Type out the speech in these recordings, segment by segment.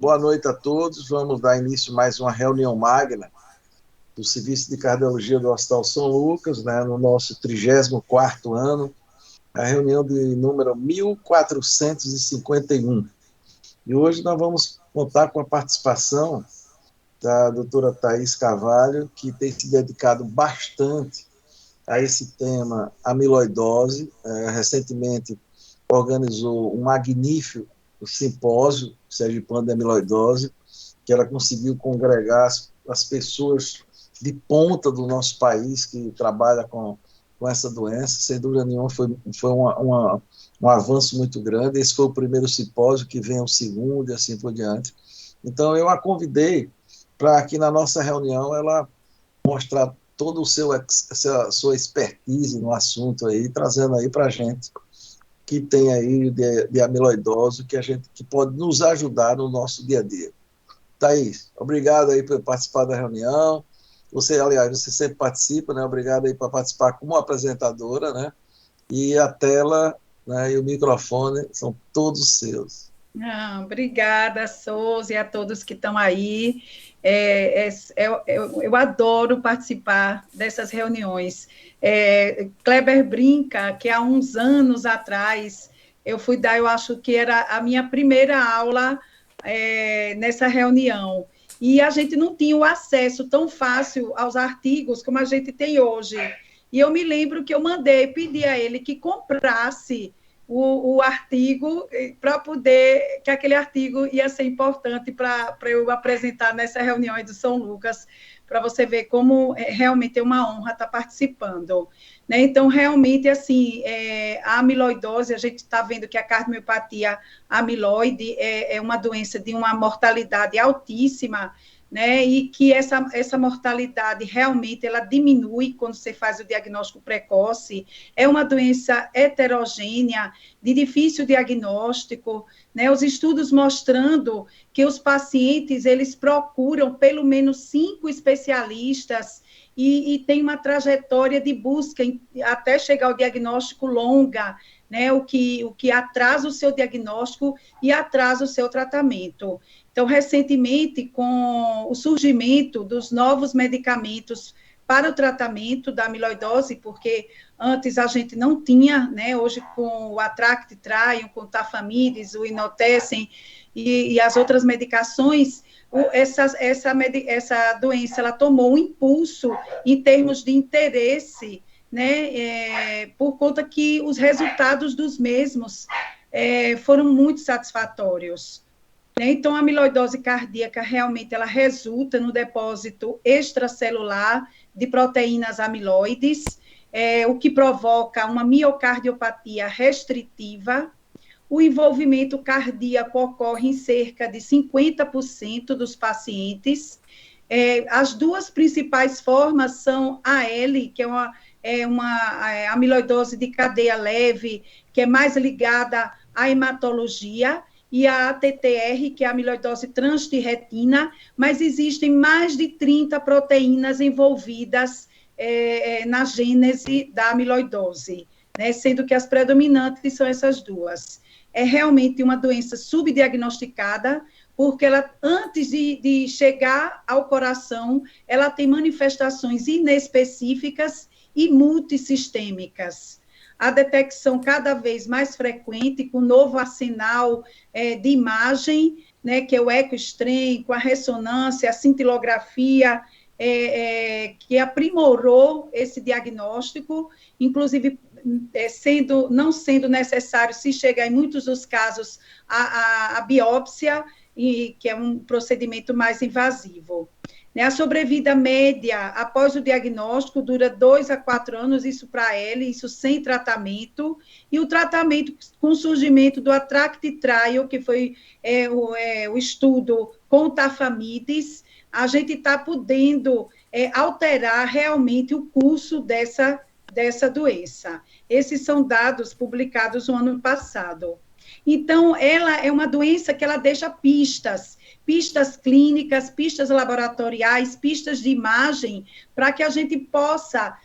Boa noite a todos. Vamos dar início a mais uma reunião magna do Serviço de Cardiologia do Hospital São Lucas, né, no nosso 34º ano, a reunião de número 1451. E hoje nós vamos contar com a participação da doutora Thaís Carvalho, que tem se dedicado bastante a esse tema amiloidose. Recentemente organizou um magnífico simpósio sergipano de amiloidose, que ela conseguiu congregar as pessoas de ponta do nosso país que trabalha com essa doença. Sem dúvida nenhuma, foi um avanço muito grande. Esse foi o primeiro simpósio, que vem o segundo e assim por diante. Então, eu a convidei para aqui na nossa reunião ela mostrar todo o sua expertise no assunto aí, trazendo aí para a gente que tem aí de amiloidose, que pode nos ajudar no nosso dia a dia. Thaís, obrigado aí por participar da reunião. Você, aliás, você sempre participa, né? Obrigado aí por participar como apresentadora, né? E a tela, né, e o microfone são todos seus. Obrigada, Souza, e a todos que estão aí. Eu adoro participar dessas reuniões. Kleber brinca que há uns anos atrás eu fui dar, eu acho que era a minha primeira aula nessa reunião. E a gente não tinha o acesso tão fácil aos artigos como a gente tem hoje. E eu me lembro que eu pedi a ele que comprasse o artigo para poder, que aquele artigo ia ser importante para eu apresentar nessa reunião do São Lucas, para você ver como realmente é uma honra estar participando. Né? Então, realmente, assim, a amiloidose, a gente está vendo que a cardiomiopatia amiloide é uma doença de uma mortalidade altíssima, né? E que essa mortalidade realmente ela diminui quando você faz o diagnóstico precoce. É uma doença heterogênea, de difícil diagnóstico, né? Os estudos mostrando que os pacientes eles procuram pelo menos 5 especialistas e tem uma trajetória de busca até chegar ao diagnóstico longa, né? O que atrasa o seu diagnóstico e atrasa o seu tratamento. Então, recentemente, com o surgimento dos novos medicamentos para o tratamento da amiloidose, porque antes a gente não tinha, né? Hoje com o Atractitrium, com o Tafamidis, o Inotecem e as outras medicações, essa doença ela tomou um impulso em termos de interesse, né? Por conta que os resultados dos mesmos foram muito satisfatórios. Então, a amiloidose cardíaca realmente ela resulta no depósito extracelular de proteínas amiloides, o que provoca uma miocardiopatia restritiva. O envolvimento cardíaco ocorre em cerca de 50% dos pacientes. As duas principais formas são a AL, que é uma amiloidose de cadeia leve, que é mais ligada à hematologia, e a ATTR, que é a amiloidose transtirretina, mas existem mais de 30 proteínas envolvidas na gênese da amiloidose, né, sendo que as predominantes são essas duas. É realmente uma doença subdiagnosticada, porque ela, antes de chegar ao coração, ela tem manifestações inespecíficas e multissistêmicas. A detecção cada vez mais frequente, com novo arsenal de imagem, né, que é o ecostrem, com a ressonância, a cintilografia, que aprimorou esse diagnóstico, inclusive não sendo necessário, se chegar em muitos dos casos, a biópsia, que é um procedimento mais invasivo. A sobrevida média após o diagnóstico dura 2 a 4 anos, isso para ela, isso sem tratamento, e o tratamento com o surgimento do Atractitrium, que foi o estudo com o Tafamidis, a gente está podendo alterar realmente o curso dessa doença. Esses são dados publicados no ano passado. Então, ela é uma doença que ela deixa pistas clínicas, pistas laboratoriais, pistas de imagem, para que a gente possa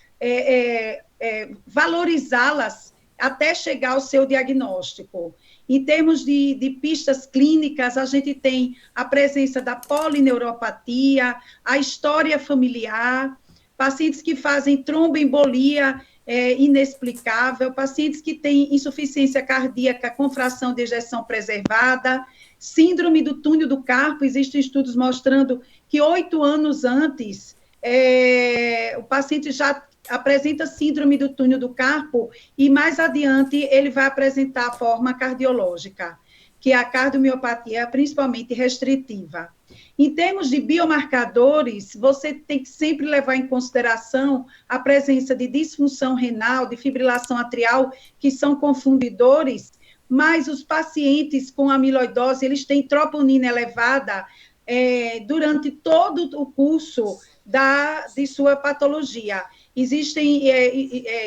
valorizá-las até chegar ao seu diagnóstico. Em termos de pistas clínicas, a gente tem a presença da polineuropatia, a história familiar, pacientes que fazem tromboembolia inexplicável, pacientes que têm insuficiência cardíaca com fração de ejeção preservada, síndrome do túnel do carpo, existem estudos mostrando que 8 anos antes, o paciente já apresenta síndrome do túnel do carpo e mais adiante ele vai apresentar a forma cardiológica, que é a cardiomiopatia, principalmente restritiva. Em termos de biomarcadores, você tem que sempre levar em consideração a presença de disfunção renal, de fibrilação atrial, que são confundidores, mas os pacientes com amiloidose, eles têm troponina elevada durante todo o curso de sua patologia. Existem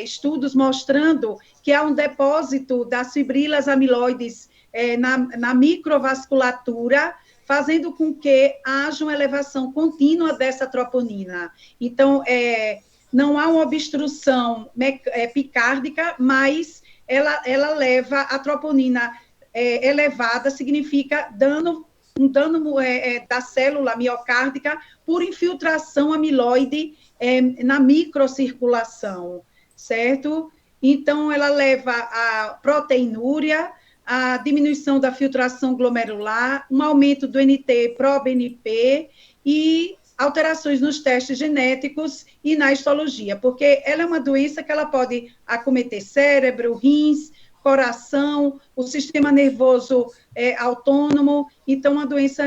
estudos mostrando que há um depósito das fibrilas amiloides na microvasculatura, fazendo com que haja uma elevação contínua dessa troponina. Então, não há uma obstrução epicárdica, mas ela leva a troponina elevada, significa um dano da célula miocárdica por infiltração amiloide na microcirculação, certo? Então, ela leva a proteinúria, a diminuição da filtração glomerular, um aumento do NT-proBNP e alterações nos testes genéticos e na histologia, porque ela é uma doença que ela pode acometer cérebro, rins, coração, o sistema nervoso autônomo, então uma doença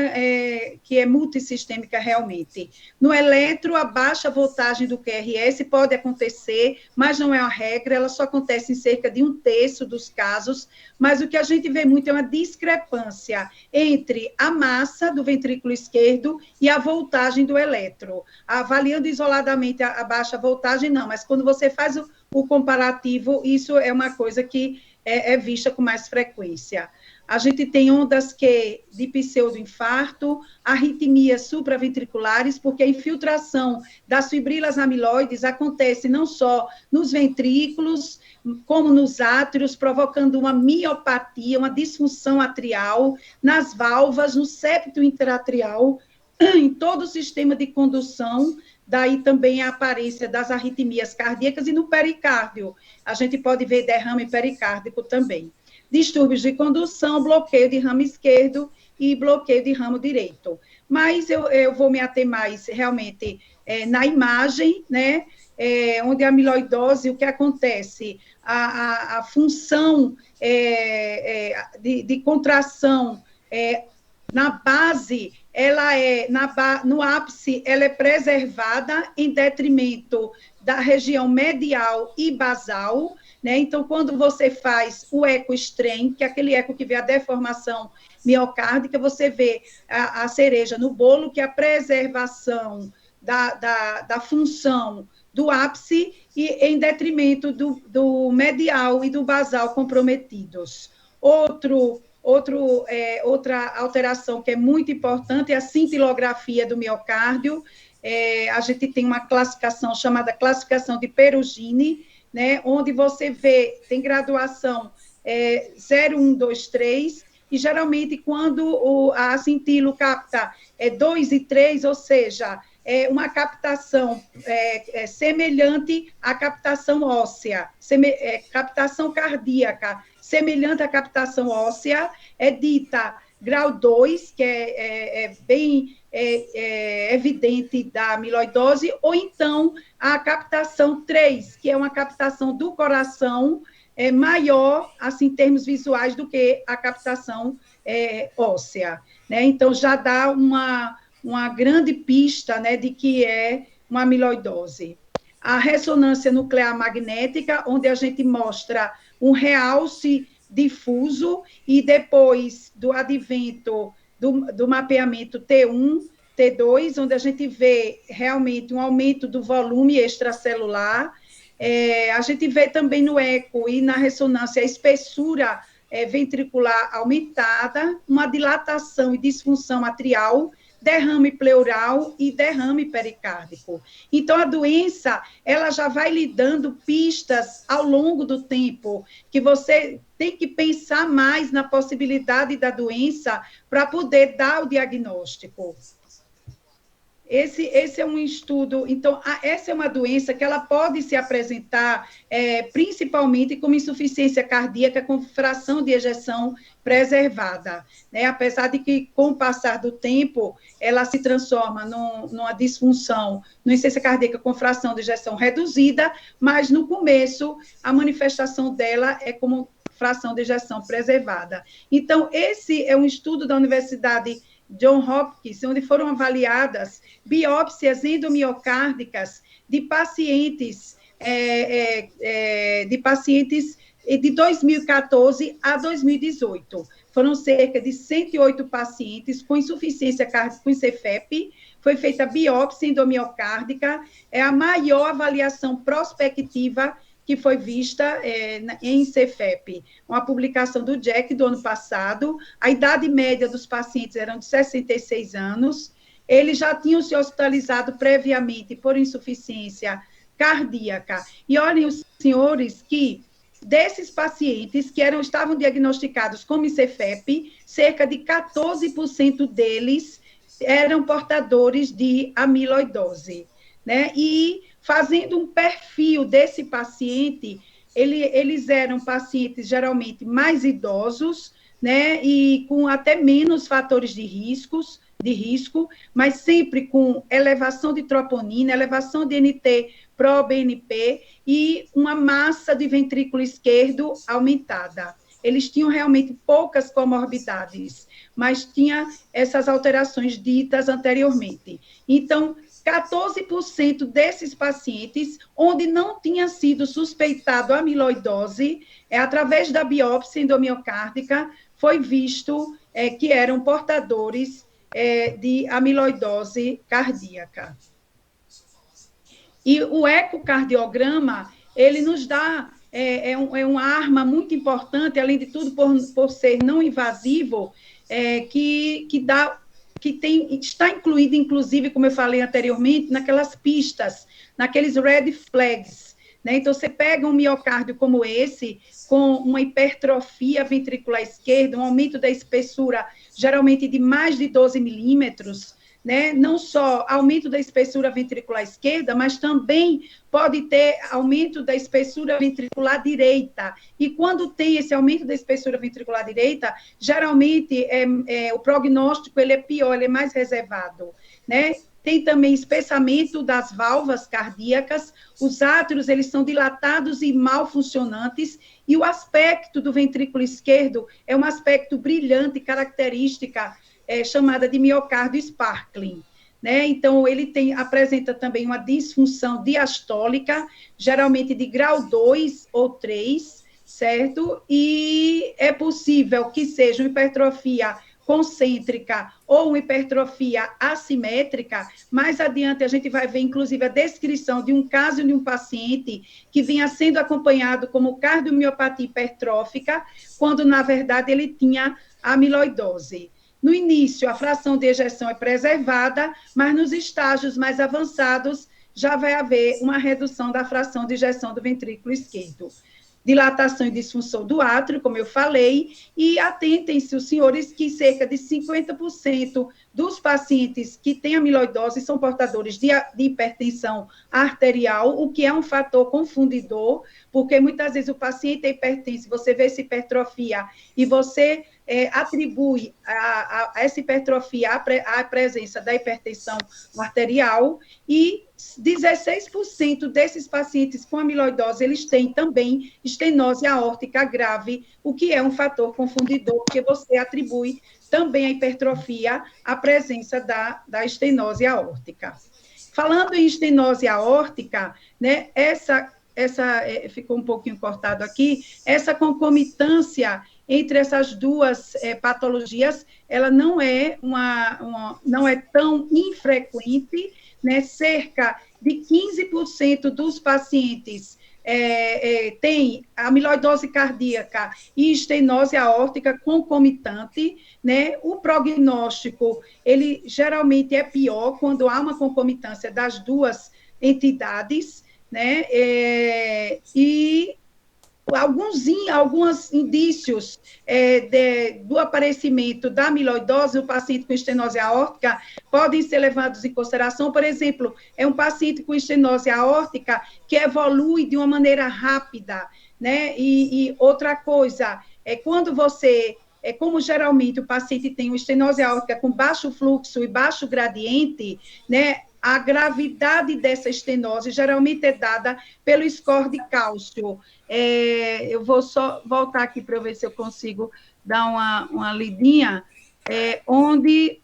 que é multissistêmica realmente. No eletro, a baixa voltagem do QRS pode acontecer, mas não é uma regra, ela só acontece em cerca de 1/3 dos casos, mas o que a gente vê muito é uma discrepância entre a massa do ventrículo esquerdo e a voltagem do eletro. Avaliando isoladamente a baixa voltagem, não, mas quando você faz o comparativo, isso é uma coisa que é vista com mais frequência. A gente tem ondas Q de pseudoinfarto, arritmias supraventriculares, porque a infiltração das fibrilas amiloides acontece não só nos ventrículos, como nos átrios, provocando uma miopatia, uma disfunção atrial, nas válvulas, no septo interatrial, em todo o sistema de condução, daí também a aparência das arritmias cardíacas e no pericárdio. A gente pode ver derrame pericárdico também. Distúrbios de condução, bloqueio de ramo esquerdo e bloqueio de ramo direito. Mas eu vou me ater mais realmente na imagem, né? Onde a amiloidose, o que acontece? A função de contração na base, no ápice, ela é preservada em detrimento da região medial e basal, né? Então, quando você faz o eco-strain, que é aquele eco que vê a deformação miocárdica, você vê a cereja no bolo, que é a preservação da função do ápice e em detrimento do medial e do basal comprometidos. Outra alteração que é muito importante é a cintilografia do miocárdio. A gente tem uma classificação chamada classificação de Perugini, né, onde você vê, tem graduação 0, 1, 2, 3, e geralmente quando a cintilo capta 2 e 3, ou seja, uma captação semelhante à captação óssea, captação cardíaca, semelhante à captação óssea, é dita grau 2, que é bem evidente da amiloidose, ou então a captação 3, que é uma captação do coração maior, assim, em termos visuais, do que a captação óssea, né? Então, já dá uma grande pista, né, de que é uma amiloidose. A ressonância nuclear magnética, onde a gente mostra um realce difuso, e depois do advento do mapeamento T1, T2, onde a gente vê realmente um aumento do volume extracelular. A gente vê também no eco e na ressonância a espessura ventricular aumentada, uma dilatação e disfunção atrial derrame pleural e derrame pericárdico. Então, a doença, ela já vai lhe dando pistas ao longo do tempo, que você tem que pensar mais na possibilidade da doença para poder dar o diagnóstico. Esse é um estudo, então, essa é uma doença que ela pode se apresentar principalmente como insuficiência cardíaca com fração de ejeção preservada, né? Apesar de que, com o passar do tempo, ela se transforma numa disfunção, numa insuficiência cardíaca com fração de ejeção reduzida, mas no começo, a manifestação dela é como fração de ejeção preservada. Então, esse é um estudo da Universidade John Hopkins, onde foram avaliadas biópsias endomiocárdicas de pacientes de 2014 a 2018. Foram cerca de 108 pacientes com insuficiência cardíaca, com CFEP, foi feita biópsia endomiocárdica, é a maior avaliação prospectiva que foi vista em CFEP, uma publicação do JACC do ano passado. A idade média dos pacientes era de 66 anos, eles já tinham se hospitalizado previamente por insuficiência cardíaca. E olhem, os senhores, que desses pacientes que estavam diagnosticados como CFEP, cerca de 14% deles eram portadores de amiloidose, né? E fazendo um perfil desse paciente, eles eram pacientes geralmente mais idosos, né, e com até menos fatores de risco, mas sempre com elevação de troponina, elevação de NT-proBNP e uma massa de ventrículo esquerdo aumentada. Eles tinham realmente poucas comorbidades, mas tinha essas alterações ditas anteriormente. Então, 14% desses pacientes, onde não tinha sido suspeitado amiloidose, através da biópsia endomiocárdica, foi visto que eram portadores de amiloidose cardíaca. E o ecocardiograma, ele nos dá, uma arma muito importante, além de tudo, por ser não invasivo, que está incluído, inclusive, como eu falei anteriormente, naquelas pistas, naqueles red flags, né? Então, você pega um miocárdio como esse, com uma hipertrofia ventricular esquerda, um aumento da espessura, geralmente de mais de 12 milímetros, né? Não só aumento da espessura ventricular esquerda, mas também pode ter aumento da espessura ventricular direita. E quando tem esse aumento da espessura ventricular direita, geralmente o prognóstico ele é pior, ele é mais reservado, né? Tem também espessamento das válvulas cardíacas, os átrios eles são dilatados e mal funcionantes, e o aspecto do ventrículo esquerdo é um aspecto brilhante, característica chamada de miocárdio sparkling, né? Então, ele apresenta também uma disfunção diastólica, geralmente de grau 2 ou 3, certo? E é possível que seja uma hipertrofia concêntrica ou uma hipertrofia assimétrica. Mais adiante, a gente vai ver, inclusive, a descrição de um caso de um paciente que vinha sendo acompanhado como cardiomiopatia hipertrófica, quando, na verdade, ele tinha amiloidose. No início, a fração de ejeção é preservada, mas nos estágios mais avançados já vai haver uma redução da fração de ejeção do ventrículo esquerdo. Dilatação e disfunção do átrio, como eu falei, e atentem-se os senhores que cerca de 50% dos pacientes que têm amiloidose são portadores de hipertensão arterial, o que é um fator confundidor, porque muitas vezes o paciente é hipertenso, você vê essa hipertrofia e você atribui a essa hipertrofia à presença da hipertensão arterial, e 16% desses pacientes com amiloidose, eles têm também estenose aórtica grave, o que é um fator confundidor, porque você atribui também a hipertrofia à presença da estenose aórtica. Falando em estenose aórtica, né, essa ficou um pouquinho cortado aqui, essa concomitância entre essas duas patologias, ela não é não é tão infrequente, né? Cerca de 15% dos pacientes tem amiloidose cardíaca e estenose aórtica concomitante, né? O prognóstico, ele geralmente é pior quando há uma concomitância das duas entidades, né? E alguns indícios do aparecimento da amiloidose no paciente com estenose aórtica podem ser levados em consideração. Por exemplo, é um paciente com estenose aórtica que evolui de uma maneira rápida, né? E outra coisa, quando você como geralmente o paciente tem uma estenose aórtica com baixo fluxo e baixo gradiente, né? A gravidade dessa estenose geralmente é dada pelo score de cálcio. Eu vou só voltar aqui para ver se eu consigo dar uma lidinha, onde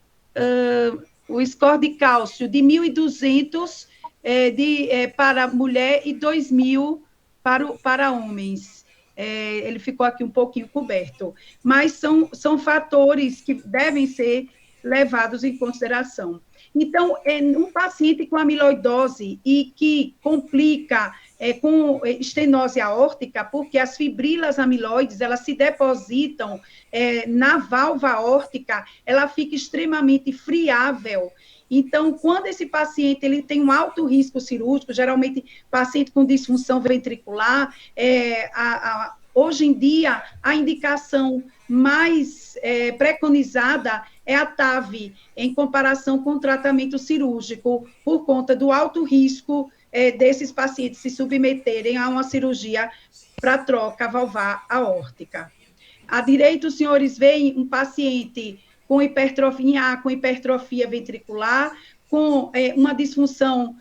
o score de cálcio de 1.200 para mulher e 2.000 para homens. Ele ficou aqui um pouquinho coberto, mas são fatores que devem ser levados em consideração. Então, um paciente com amiloidose e que complica com estenose aórtica, porque as fibrilas amiloides, elas se depositam na válvula aórtica, ela fica extremamente friável. Então, quando esse paciente ele tem um alto risco cirúrgico, geralmente paciente com disfunção ventricular, hoje em dia, a indicação mais preconizada é a TAV, em comparação com o tratamento cirúrgico, por conta do alto risco desses pacientes se submeterem a uma cirurgia para troca valvar aórtica. À direita, os senhores veem um paciente com hipertrofia ventricular, com uma disfunção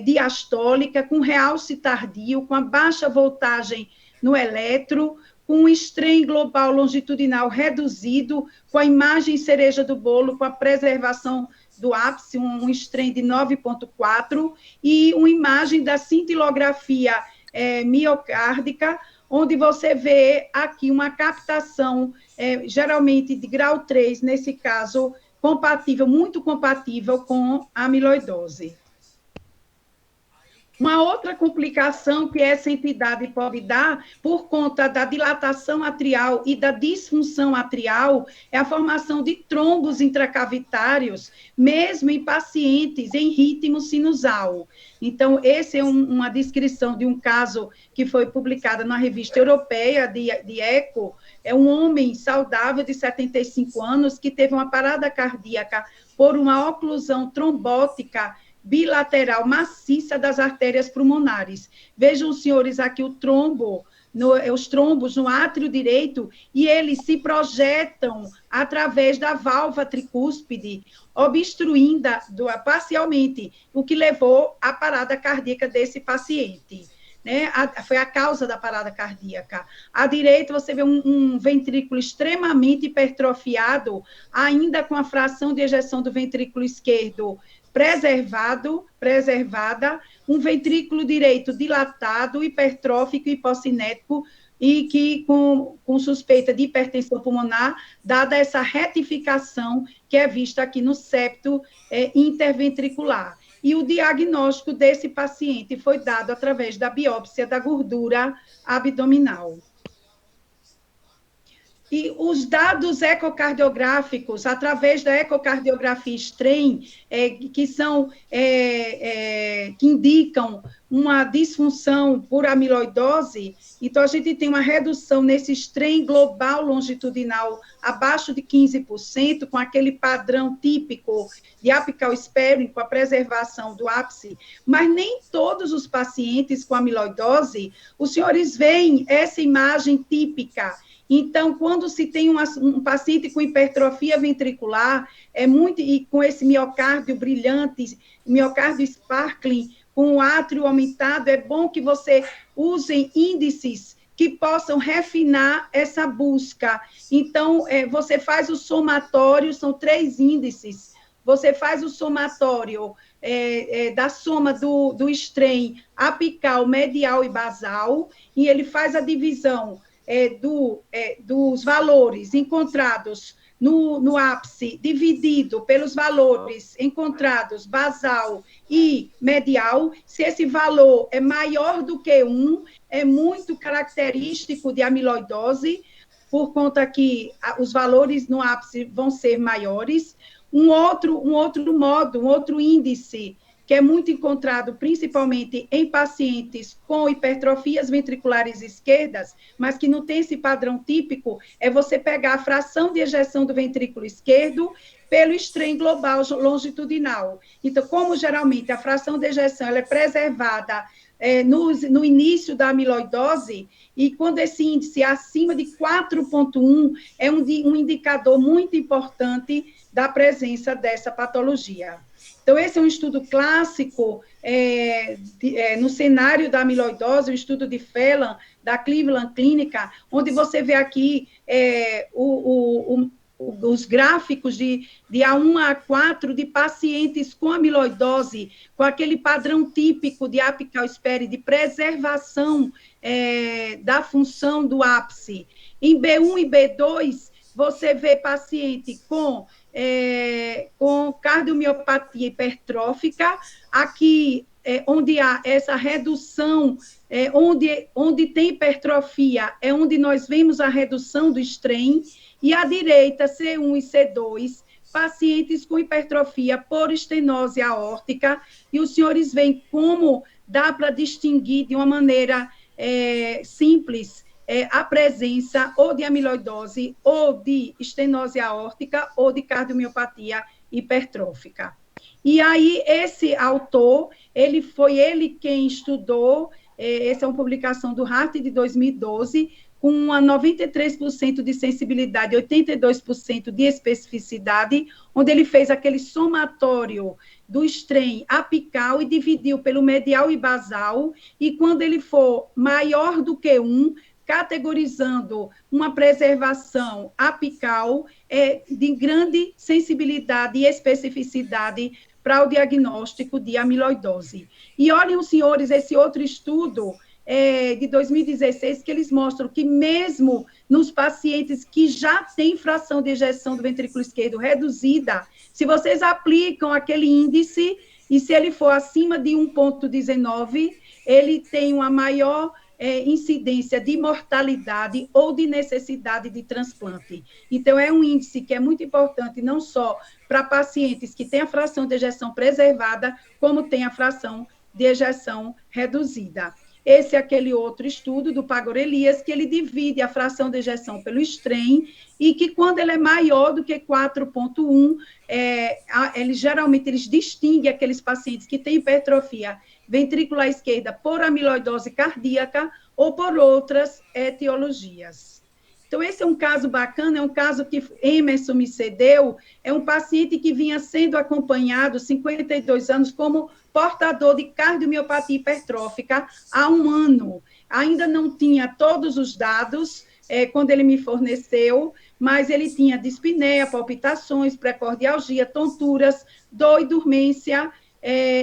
diastólica, com realce tardio, com a baixa voltagem no eletro, com um strain global longitudinal reduzido, com a imagem cereja do bolo, com a preservação do ápice, um strain de 9,4, e uma imagem da cintilografia miocárdica, onde você vê aqui uma captação, geralmente de grau 3, nesse caso, muito compatível com a amiloidose. Uma outra complicação que essa entidade pode dar, por conta da dilatação atrial e da disfunção atrial, é a formação de trombos intracavitários, mesmo em pacientes em ritmo sinusal. Então, essa é uma descrição de um caso que foi publicado na revista europeia de eco. É um homem saudável de 75 anos que teve uma parada cardíaca por uma oclusão trombótica bilateral maciça das artérias pulmonares. Vejam, senhores, aqui os trombos no átrio direito, e eles se projetam através da válvula tricúspide, obstruindo parcialmente, o que levou à parada cardíaca desse paciente. Né? Foi a causa da parada cardíaca. À direita, você vê um ventrículo extremamente hipertrofiado, ainda com a fração de ejeção do ventrículo esquerdo preservada, um ventrículo direito dilatado, hipertrófico, hipocinético, e que com suspeita de hipertensão pulmonar, dada essa retificação que é vista aqui no septo interventricular. E o diagnóstico desse paciente foi dado através da biópsia da gordura abdominal. E os dados ecocardiográficos, através da ecocardiografia strain, que indicam uma disfunção por amiloidose, então a gente tem uma redução nesse strain global longitudinal abaixo de 15%, com aquele padrão típico de apical sparing, com a preservação do ápice, mas nem todos os pacientes com amiloidose, os senhores veem essa imagem típica. Então, quando se tem um paciente com hipertrofia ventricular, e com esse miocárdio brilhante, miocárdio sparkling, com o átrio aumentado, é bom que você use índices que possam refinar essa busca. Então, você faz o somatório, são 3 índices. Você faz o somatório da soma do strain apical, medial e basal, e ele faz a divisão dos valores encontrados no ápice, dividido pelos valores encontrados basal e medial, se esse valor é maior do que 1, é muito característico de amiloidose, por conta que os valores no ápice vão ser maiores. Um outro modo, um outro índice que é muito encontrado principalmente em pacientes com hipertrofias ventriculares esquerdas, mas que não tem esse padrão típico, é você pegar a fração de ejeção do ventrículo esquerdo pelo strain global longitudinal. Então, como geralmente a fração de ejeção ela é preservada no início da amiloidose, e quando esse índice é acima de 4,1, é um indicador muito importante da presença dessa patologia. Então, esse é um estudo clássico no cenário da amiloidose, o estudo de Phelan, da Cleveland Clinic, onde você vê aqui os gráficos de A1 a A4 de pacientes com amiloidose, com aquele padrão típico de apical espere, de preservação da função do ápice. Em B1 e B2, você vê paciente com cardiomiopatia hipertrófica, aqui onde há essa redução, onde tem hipertrofia, é onde nós vemos a redução do strain, e à direita, C1 e C2, pacientes com hipertrofia por estenose aórtica, e os senhores veem como dá para distinguir de uma maneira simples a presença ou de amiloidose, ou de estenose aórtica, ou de cardiomiopatia hipertrófica. E aí, esse autor, foi ele quem estudou, essa é uma publicação do Hart de 2012, com uma 93% de sensibilidade, 82% de especificidade, onde ele fez aquele somatório do strain apical e dividiu pelo medial e basal, e quando ele for maior do que 1, categorizando uma preservação apical de grande sensibilidade e especificidade para o diagnóstico de amiloidose. E olhem, os senhores, esse outro estudo de 2016, que eles mostram que mesmo nos pacientes que já têm fração de ejeção do ventrículo esquerdo reduzida, se vocês aplicam aquele índice, e se ele for acima de 1,19, ele tem uma maior incidência de mortalidade ou de necessidade de transplante. Então, é um índice que é muito importante, não só para pacientes que têm a fração de ejeção preservada, como tem a fração de ejeção reduzida. Esse é aquele outro estudo do Pagor-Elias, que ele divide a fração de ejeção pelo strain, e que quando ele é maior do que 4,1, geralmente eles distinguem aqueles pacientes que têm hipertrofia ventricular esquerda por amiloidose cardíaca ou por outras etiologias. Então, esse é um caso bacana, é um caso que Emerson me cedeu, é um paciente que vinha sendo acompanhado, 52 anos, como portador de cardiomiopatia hipertrófica há 1 ano. Ainda não tinha todos os dados quando ele me forneceu, mas ele tinha dispneia, palpitações, precordialgia, tonturas, dor e dormência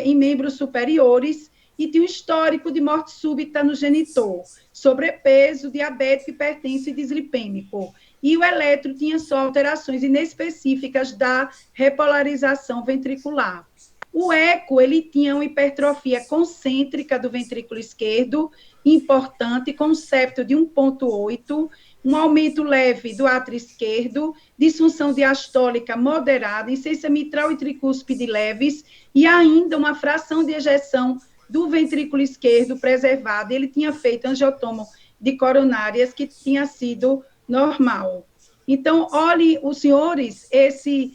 em membros superiores, e tinha um histórico de morte súbita no genitor, sobrepeso, diabético, hipertenso e dislipêmico. E o eletro tinha só alterações inespecíficas da repolarização ventricular. O eco, ele tinha uma hipertrofia concêntrica do ventrículo esquerdo, importante, com um septo de 1,8, um aumento leve do átrio esquerdo, disfunção diastólica moderada, insuficiência mitral e tricúspide leves, e ainda uma fração de ejeção do ventrículo esquerdo preservado. Ele tinha feito angiotomo de coronárias que tinha sido normal. Então, olhem, os senhores, esse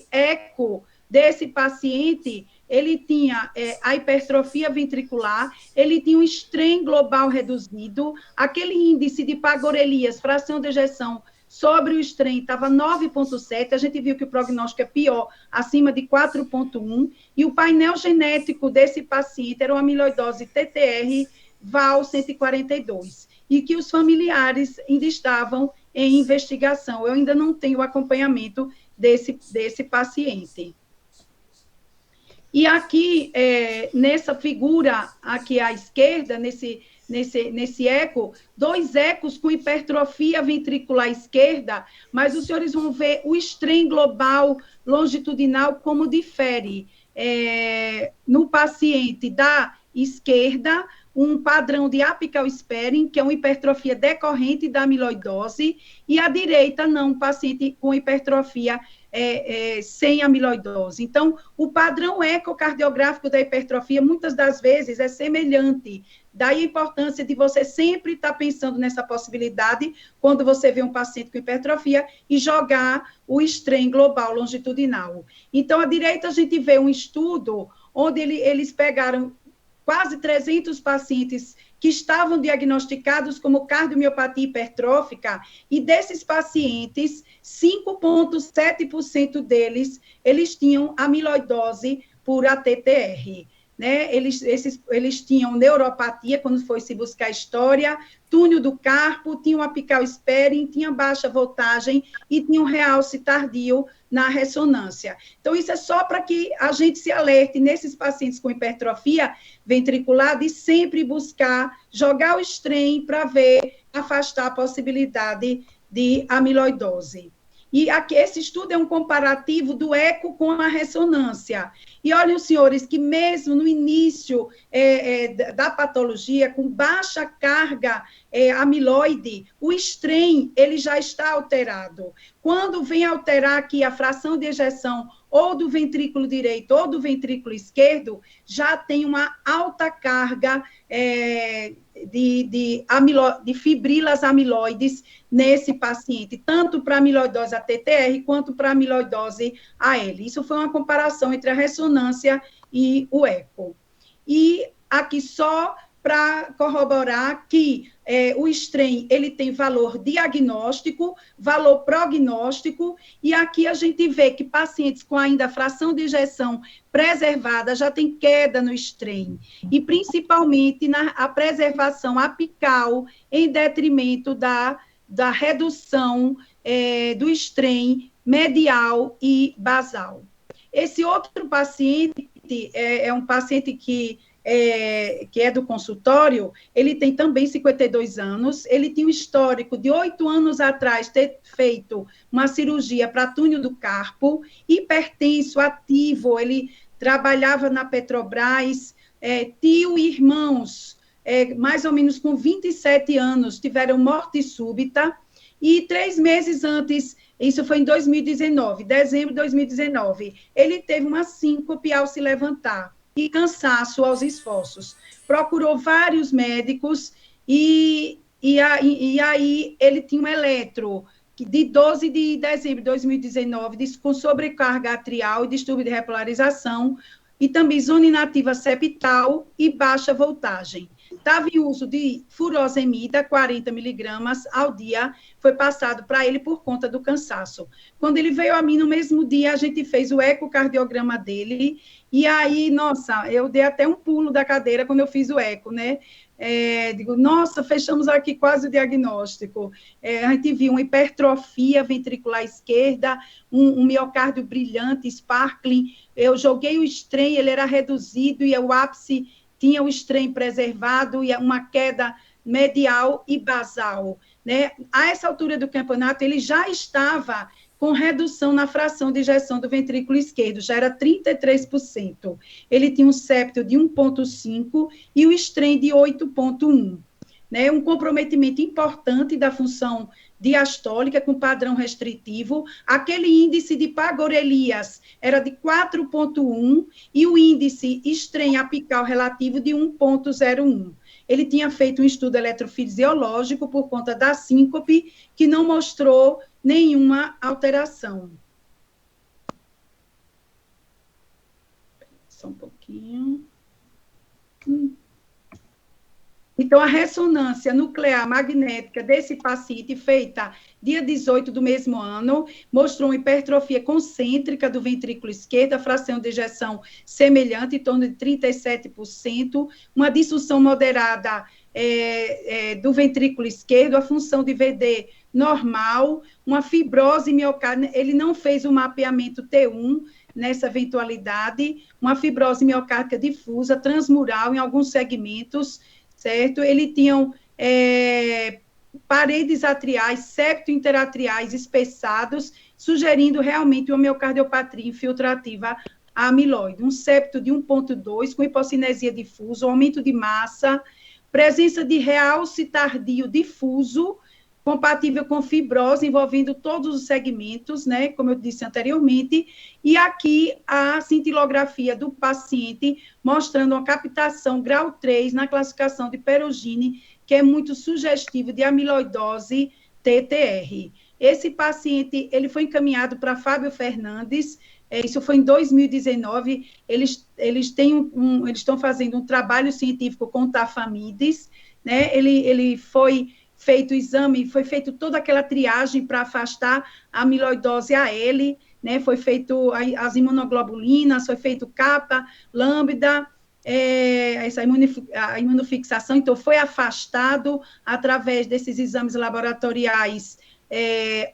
eco desse paciente, ele tinha a hipertrofia ventricular, ele tinha um strain global reduzido, aquele índice de Pagor-Elias, fração de ejeção sobre o strain, estava 9,7, a gente viu que o prognóstico é pior, acima de 4,1, e o painel genético desse paciente era uma amiloidose TTR VAL 142, e que os familiares ainda estavam em investigação. Eu ainda não tenho acompanhamento desse paciente. E aqui, nessa figura aqui à esquerda, nesse eco, 2 ecos com hipertrofia ventricular esquerda, mas os senhores vão ver o strain global longitudinal como difere. No paciente da esquerda, um padrão de apical sparing, que é uma hipertrofia decorrente da amiloidose, e à direita, não, um paciente com hipertrofia sem amiloidose. Então, o padrão ecocardiográfico da hipertrofia, muitas das vezes, é semelhante. Daí a importância de você sempre estar pensando nessa possibilidade, quando você vê um paciente com hipertrofia, e jogar o strain global longitudinal. Então, à direita, a gente vê um estudo onde eles pegaram quase 300 pacientes que estavam diagnosticados como cardiomiopatia hipertrófica, e desses pacientes, 5,7% deles, eles tinham amiloidose por ATTR. Né? Eles tinham neuropatia, quando foi se buscar a história, túnel do carpo, tinham apical sparing, tinha baixa voltagem e tinha um realce tardio na ressonância. Então, isso é só para que a gente se alerte nesses pacientes com hipertrofia ventricular de sempre buscar jogar o strain para ver, afastar a possibilidade de amiloidose. E aqui, esse estudo é um comparativo do eco com a ressonância. E olhem, senhores, que mesmo no início da patologia, com baixa carga amiloide, o strain ele já está alterado. Quando vem alterar aqui a fração de ejeção ou do ventrículo direito ou do ventrículo esquerdo, já tem uma alta carga de fibrilas amiloides nesse paciente, tanto para amiloidose ATTR quanto para amiloidose AL. Isso foi uma comparação entre a ressonância e o eco. E aqui só para corroborar que o strain ele tem valor diagnóstico, valor prognóstico, e aqui a gente vê que pacientes com ainda fração de ejeção preservada já tem queda no strain, e principalmente a preservação apical em detrimento da redução do strain medial e basal. Esse outro paciente é um paciente que é do consultório, ele tem também 52 anos, ele tem um histórico de 8 anos atrás ter feito uma cirurgia para túnel do carpo, hipertenso, ativo, ele trabalhava na Petrobras, tio e irmãos, mais ou menos com 27 anos, tiveram morte súbita, e 3 meses antes, isso foi em 2019, dezembro de 2019, ele teve uma síncope ao se levantar e cansaço aos esforços. Procurou vários médicos e aí ele tinha um eletro de 12 de dezembro de 2019, com sobrecarga atrial e distúrbio de repolarização, e também zona inativa septal e baixa voltagem. Estava em uso de furosemida, 40 miligramas ao dia, foi passado para ele por conta do cansaço. Quando ele veio a mim, no mesmo dia, a gente fez o ecocardiograma dele, e aí, nossa, eu dei até um pulo da cadeira quando eu fiz o eco, né? Digo, nossa, fechamos aqui quase o diagnóstico. A gente viu uma hipertrofia ventricular esquerda, um miocárdio brilhante, sparkling. Eu joguei o strain, ele era reduzido, e o ápice tinha o strain preservado, e uma queda medial e basal. Né? A essa altura do campeonato, ele já estava com redução na fração de ejeção do ventrículo esquerdo, já era 33%. Ele tinha um septo de 1,5 e o strain de 8,1. Né? Um comprometimento importante da função diastólica com padrão restritivo. Aquele índice de Pagorelias era de 4,1 e o índice strain apical relativo de 1,01. Ele tinha feito um estudo eletrofisiológico por conta da síncope, que não mostrou nenhuma alteração. Só um pouquinho. Então, a ressonância nuclear magnética desse paciente, feita dia 18 do mesmo ano, mostrou uma hipertrofia concêntrica do ventrículo esquerdo, a fração de ejeção semelhante, em torno de 37%, uma disfunção moderada do ventrículo esquerdo, a função de VD normal, uma fibrose miocárdica, ele não fez o mapeamento T1 nessa eventualidade, uma fibrose miocárdica difusa, transmural em alguns segmentos, certo? Ele tinha paredes atriais, septo interatriais espessados, sugerindo realmente uma miocardiopatria infiltrativa amiloide. Um septo de 1,2, com hipocinesia difusa, um aumento de massa, presença de realce tardio difuso, compatível com fibrose, envolvendo todos os segmentos, né, como eu disse anteriormente, e aqui a cintilografia do paciente, mostrando uma captação grau 3 na classificação de Perugini, que é muito sugestivo de amiloidose TTR. Esse paciente, ele foi encaminhado para Fábio Fernandes, isso foi em 2019, eles estão fazendo um trabalho científico com tafamides, né, ele foi feito o exame, foi feito toda aquela triagem para afastar a amiloidose AL, né, foi feito as imunoglobulinas, foi feito kappa, lambda, a imunofixação, então foi afastado através desses exames laboratoriais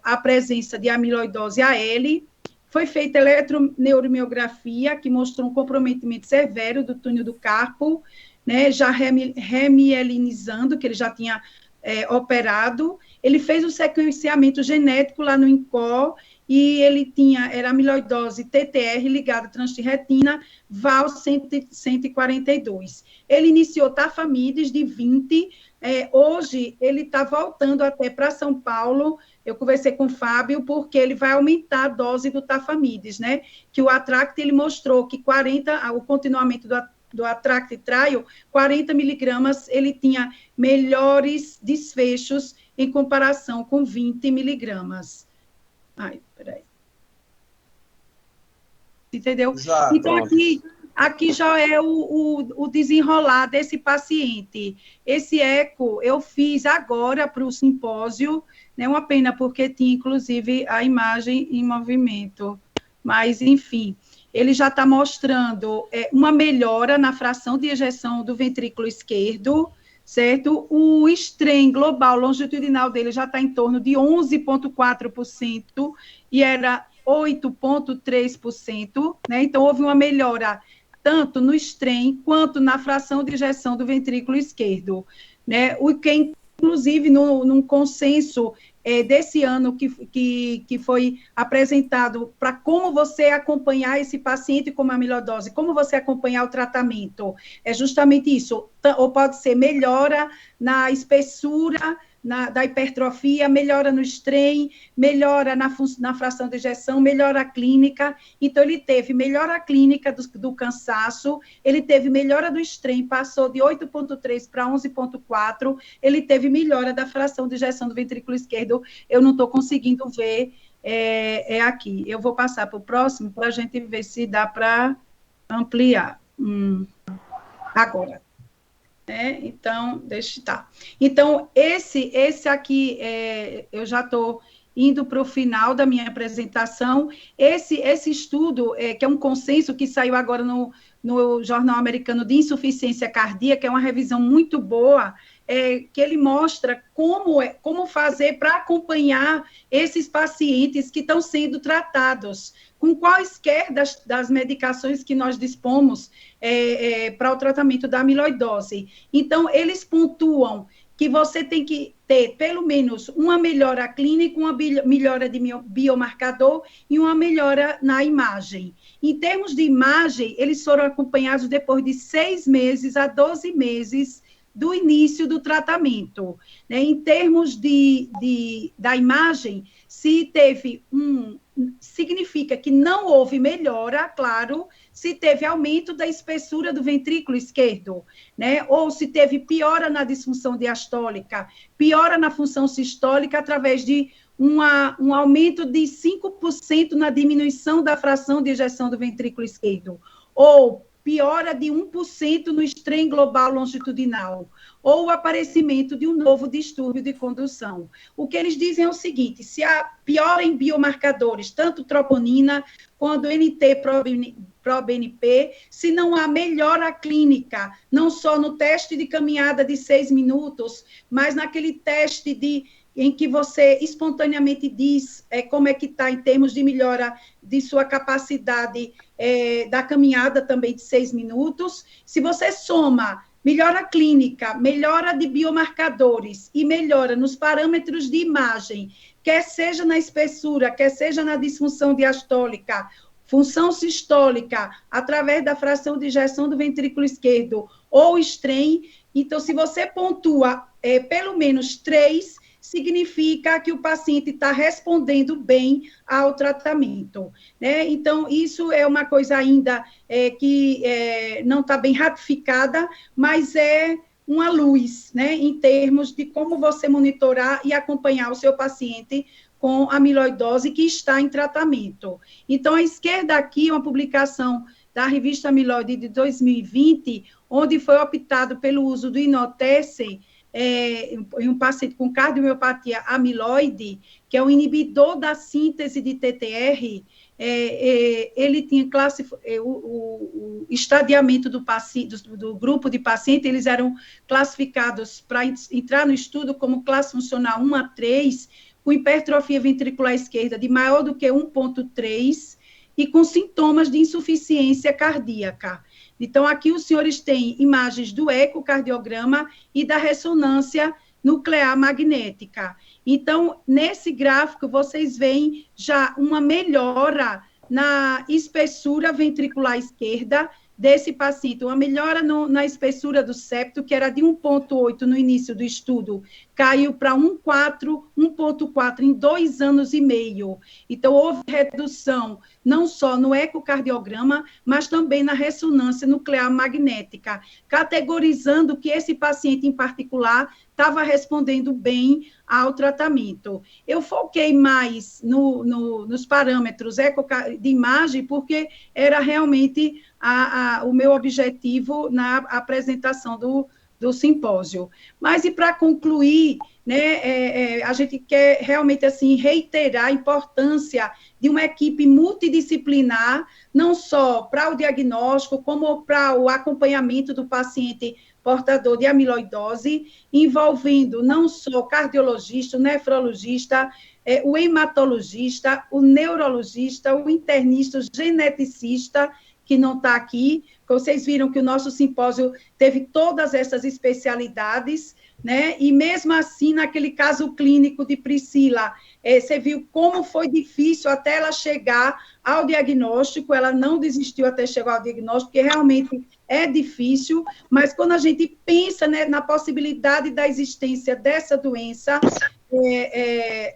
a presença de amiloidose AL, foi feita eletroneuromiografia, que mostrou um comprometimento severo do túnel do carpo, né, já remielinizando, que ele já tinha operado, ele fez o sequenciamento genético lá no INCOR, e ele era amiloidose TTR ligada à transtirretina, VAL 142. Ele iniciou tafamides de 20, hoje ele está voltando até para São Paulo, eu conversei com o Fábio, porque ele vai aumentar a dose do tafamides, né, que o ATTRACT, ele mostrou que o continuamento do ATTRACT Trial, 40 miligramas, ele tinha melhores desfechos em comparação com 20 miligramas. Peraí. Entendeu? Exato. Então, aqui já é o desenrolar desse paciente. Esse eco eu fiz agora para o simpósio, né, uma pena, porque tinha, inclusive, a imagem em movimento. Mas, enfim, ele já está mostrando uma melhora na fração de ejeção do ventrículo esquerdo, certo? O strain global longitudinal dele já está em torno de 11,4%, e era 8,3%, né? Então, houve uma melhora tanto no strain quanto na fração de ejeção do ventrículo esquerdo, né? O que, inclusive, num consenso desse ano que foi apresentado para como você acompanhar esse paciente com amiloidose, como você acompanhar o tratamento, é justamente isso, ou pode ser melhora na espessura da hipertrofia, melhora no strain, melhora na fração de ejeção, melhora a clínica. Então, ele teve melhora clínica do cansaço, ele teve melhora do strain, passou de 8,3 para 11,4, ele teve melhora da fração de ejeção do ventrículo esquerdo. Eu não estou conseguindo ver aqui. Eu vou passar para o próximo, para a gente ver se dá para ampliar. Agora. Então, deixa eu estar. Então, esse aqui, eu já estou indo para o final da minha apresentação. Esse estudo, que é um consenso que saiu agora no Jornal Americano de Insuficiência Cardíaca, é uma revisão muito boa, que ele mostra como fazer para acompanhar esses pacientes que estão sendo tratados, com quaisquer das medicações que nós dispomos para o tratamento da amiloidose. Então, eles pontuam que você tem que ter, pelo menos, uma melhora clínica, uma melhora de biomarcador e uma melhora na imagem. Em termos de imagem, eles foram acompanhados depois de 6 meses a 12 meses do início do tratamento, né? Em termos da imagem, se teve significa que não houve melhora, claro, se teve aumento da espessura do ventrículo esquerdo, né? Ou se teve piora na disfunção diastólica, piora na função sistólica através de um aumento de 5% na diminuição da fração de ejeção do ventrículo esquerdo, ou piora de 1% no strain global longitudinal, ou o aparecimento de um novo distúrbio de condução. O que eles dizem é o seguinte: se há piora em biomarcadores, tanto troponina quanto NT-proBNP, se não há melhora clínica, não só no teste de caminhada de 6 minutos, mas naquele teste em que você espontaneamente diz como é que está em termos de melhora de sua capacidade da caminhada também de 6 minutos. Se você soma melhora clínica, melhora de biomarcadores e melhora nos parâmetros de imagem, quer seja na espessura, quer seja na disfunção diastólica, função sistólica, através da fração de ejeção do ventrículo esquerdo ou strain. Então, se você pontua pelo menos 3, significa que o paciente está respondendo bem ao tratamento, né? Então, isso é uma coisa ainda que não está bem ratificada, mas é uma luz, né, em termos de como você monitorar e acompanhar o seu paciente com amiloidose que está em tratamento. Então, à esquerda aqui, uma publicação da revista Amiloide de 2020, onde foi optado pelo uso do Inotesse em um paciente com cardiomiopatia amiloide, que é um inibidor da síntese de TTR. Ele tinha o estadiamento do grupo de pacientes, eles eram classificados para entrar no estudo como classe funcional 1 a 3, com hipertrofia ventricular esquerda de maior do que 1,3 e com sintomas de insuficiência cardíaca. Então, aqui os senhores têm imagens do ecocardiograma e da ressonância nuclear magnética. Então, nesse gráfico, vocês veem já uma melhora na espessura ventricular esquerda desse paciente, uma melhora na espessura do septo, que era de 1,8 no início do estudo, caiu para 1,4 em 2 anos e meio. Então, houve redução não só no ecocardiograma, mas também na ressonância nuclear magnética, categorizando que esse paciente em particular estava respondendo bem ao tratamento. Eu foquei mais nos parâmetros de imagem, porque era realmente o meu objetivo na apresentação do simpósio. Mas, e para concluir, né, a gente quer realmente assim, reiterar a importância de uma equipe multidisciplinar, não só para o diagnóstico, como para o acompanhamento do paciente portador de amiloidose, envolvendo não só o cardiologista, o nefrologista, o hematologista, o neurologista, o internista, o geneticista, que não está aqui. Vocês viram que o nosso simpósio teve todas essas especialidades, né? E mesmo assim, naquele caso clínico de Priscila, você viu como foi difícil até ela chegar ao diagnóstico, ela não desistiu até chegar ao diagnóstico, porque realmente é difícil, mas quando a gente pensa, né, na possibilidade da existência dessa doença,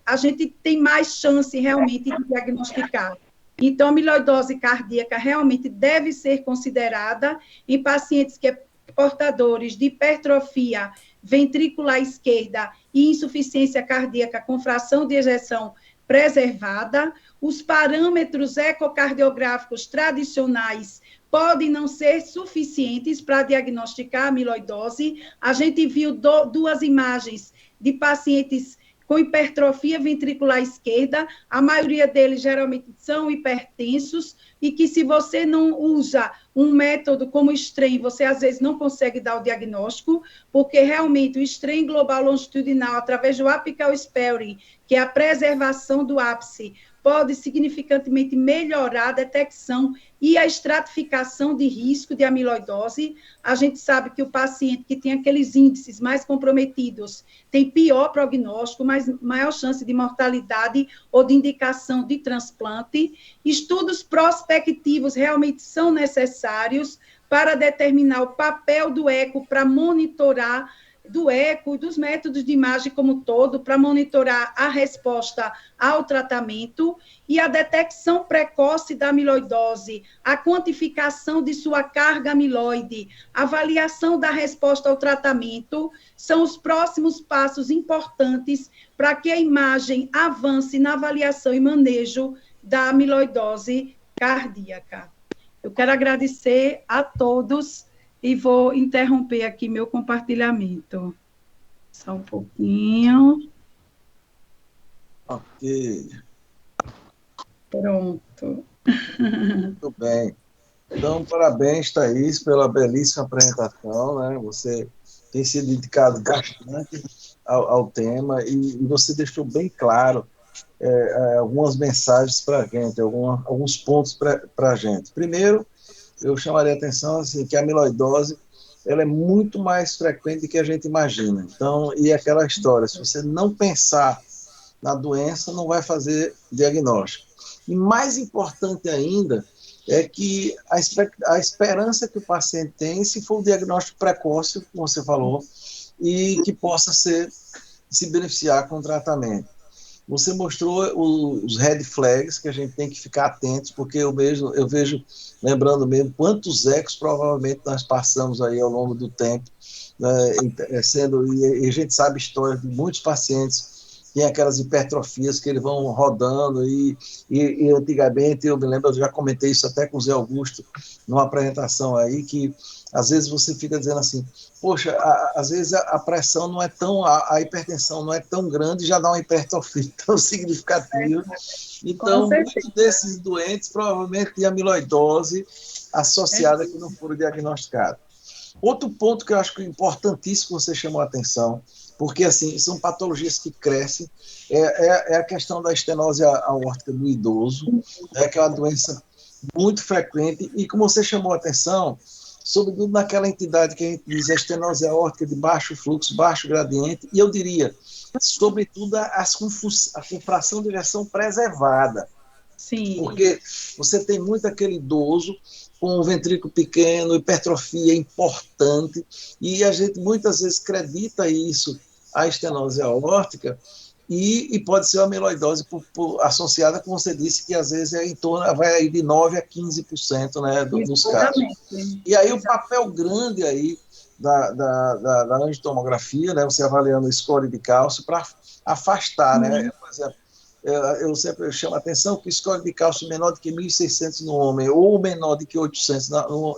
a gente tem mais chance realmente de diagnosticar. Então, a amiloidose cardíaca realmente deve ser considerada em pacientes que portadores de hipertrofia ventricular esquerda e insuficiência cardíaca com fração de ejeção preservada. Os parâmetros ecocardiográficos tradicionais podem não ser suficientes para diagnosticar a amiloidose. A gente viu 2 imagens de pacientes com hipertrofia ventricular esquerda, a maioria deles geralmente são hipertensos, e que se você não usa um método como o strain, você às vezes não consegue dar o diagnóstico, porque realmente o strain global longitudinal, através do apical sparing, que é a preservação do ápice, pode significantemente melhorar a detecção e a estratificação de risco de amiloidose. A gente sabe que o paciente que tem aqueles índices mais comprometidos tem pior prognóstico, maior chance de mortalidade ou de indicação de transplante. Estudos prospectivos realmente são necessários para determinar o papel do eco para monitorar do eco, dos métodos de imagem como um todo, para monitorar a resposta ao tratamento e a detecção precoce da amiloidose, a quantificação de sua carga amiloide, a avaliação da resposta ao tratamento, são os próximos passos importantes para que a imagem avance na avaliação e manejo da amiloidose cardíaca. Eu quero agradecer a todos e vou interromper aqui meu compartilhamento. Só um pouquinho. Ok. Pronto. Muito bem. Então, parabéns, Thaís, pela belíssima apresentação, né? Você tem se dedicado bastante ao tema e você deixou bem claro algumas mensagens para a gente, alguns pontos para a gente. Primeiro, eu chamaria a atenção assim, que a amiloidose ela é muito mais frequente do que a gente imagina. Então, e aquela história, se você não pensar na doença, não vai fazer diagnóstico. E mais importante ainda é que a esperança que o paciente tem, se for um diagnóstico precoce, como você falou, e que possa se beneficiar com o tratamento. Você mostrou os red flags que a gente tem que ficar atentos, porque eu vejo, lembrando mesmo, quantos ecos provavelmente nós passamos aí ao longo do tempo, né, e a gente sabe histórias de muitos pacientes que têm aquelas hipertrofias que eles vão rodando, e antigamente, eu me lembro, eu já comentei isso até com o Zé Augusto, numa apresentação aí, que às vezes você fica dizendo assim, poxa, às vezes a pressão não é tão, a hipertensão não é tão grande, já dá uma hipertrofia tão significativa. Então, muitos desses doentes provavelmente têm amiloidose associada que não foram diagnosticados. Outro ponto que eu acho que é importantíssimo que você chamou a atenção, porque assim, são patologias que crescem, é a questão da estenose aórtica do idoso, que é uma doença muito frequente, e como você chamou a atenção, sobretudo naquela entidade que a gente diz a estenose aórtica de baixo fluxo, baixo gradiente, e eu diria, sobretudo a confração de ejeção preservada. Sim. Porque você tem muito aquele idoso com um ventrículo pequeno, hipertrofia importante, e a gente muitas vezes acredita isso, a estenose aórtica, e pode ser uma amiloidose associada, como você disse, que às vezes em torno, vai de 9% a 15%, né, dos casos. E aí o papel grande aí da angiotomografia, né, você avaliando o score de cálcio para afastar, né, por exemplo, eu sempre chamo a atenção que o score de cálcio menor do que 1.600 no homem ou menor do que 800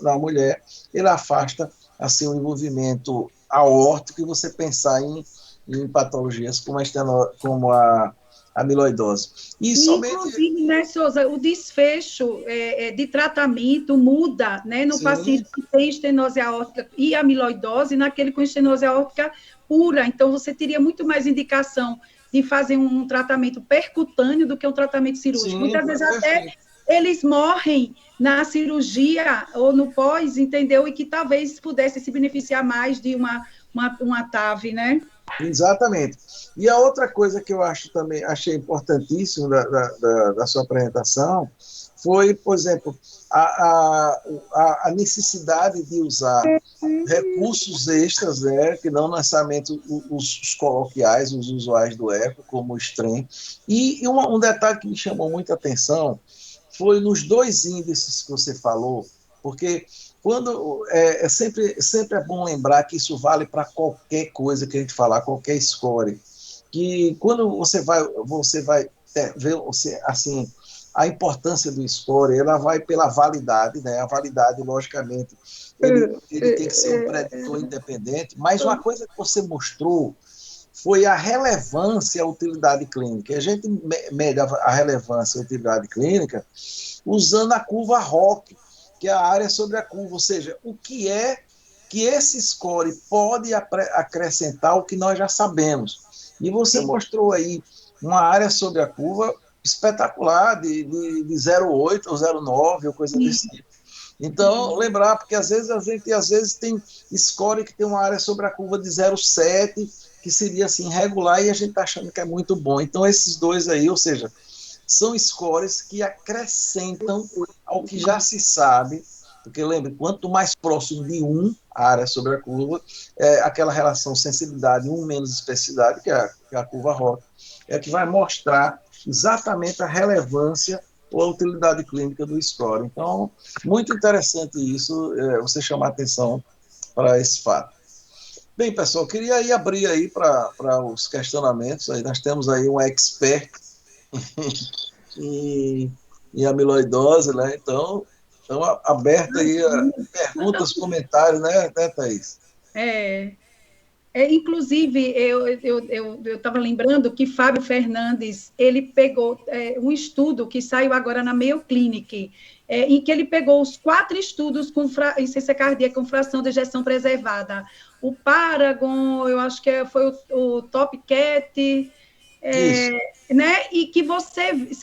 na mulher, ele afasta assim, o envolvimento aórtico e você pensar em patologias como a amiloidose. Inclusive, né, Souza, o desfecho de tratamento muda, né, no paciente que tem estenose aórtica e amiloidose, naquele com estenose aórtica pura. Então, você teria muito mais indicação de fazer um tratamento percutâneo do que um tratamento cirúrgico. Sim, muitas vezes até eles morrem na cirurgia ou no pós, entendeu? E que talvez pudesse se beneficiar mais de uma TAV, né? Exatamente. E a outra coisa que eu achei importantíssimo da sua apresentação foi, por exemplo, a necessidade de usar recursos extras, né, que não necessariamente os coloquiais, os usuais do eco, como o STREM. E um detalhe que me chamou muita atenção foi nos dois índices que você falou, porque sempre é bom lembrar que isso vale para qualquer coisa que a gente falar, qualquer score, que quando você vai ver assim, a importância do score, ela vai pela validade, né? A validade, logicamente, ele tem que ser um preditor independente, mas uma coisa que você mostrou foi a relevância e a utilidade clínica. A gente mede a relevância e a utilidade clínica usando a curva ROC, que é a área sobre a curva, ou seja, o que é que esse score pode acrescentar o que nós já sabemos. E você mostrou aí uma área sobre a curva espetacular, de 0,8 ou 0,9 ou coisa desse tipo. Então, lembrar, porque às vezes a gente tem score que tem uma área sobre a curva de 0,7, que seria assim, regular, e a gente está achando que é muito bom. Então, esses dois aí, ou seja, são scores que acrescentam ao que já se sabe, porque lembre, quanto mais próximo de 1, a área sobre a curva, aquela relação sensibilidade 1 menos especificidade, que é a curva ROC, é que vai mostrar exatamente a relevância ou a utilidade clínica do score. Então, muito interessante isso, você chamar atenção para esse fato. Bem, pessoal, queria aí abrir aí para os questionamentos. Aí nós temos aí um expert em amiloidose, né? Então, aberto aí a perguntas, comentários, né, Thaís? Inclusive, eu estava lembrando que Fábio Fernandes, ele pegou um estudo que saiu agora na Mayo Clinic, em que ele pegou os 4 estudos com insuficiência cardíaca com fração de ejeção preservada. O Paragon, eu acho que foi o Topcat, né? E que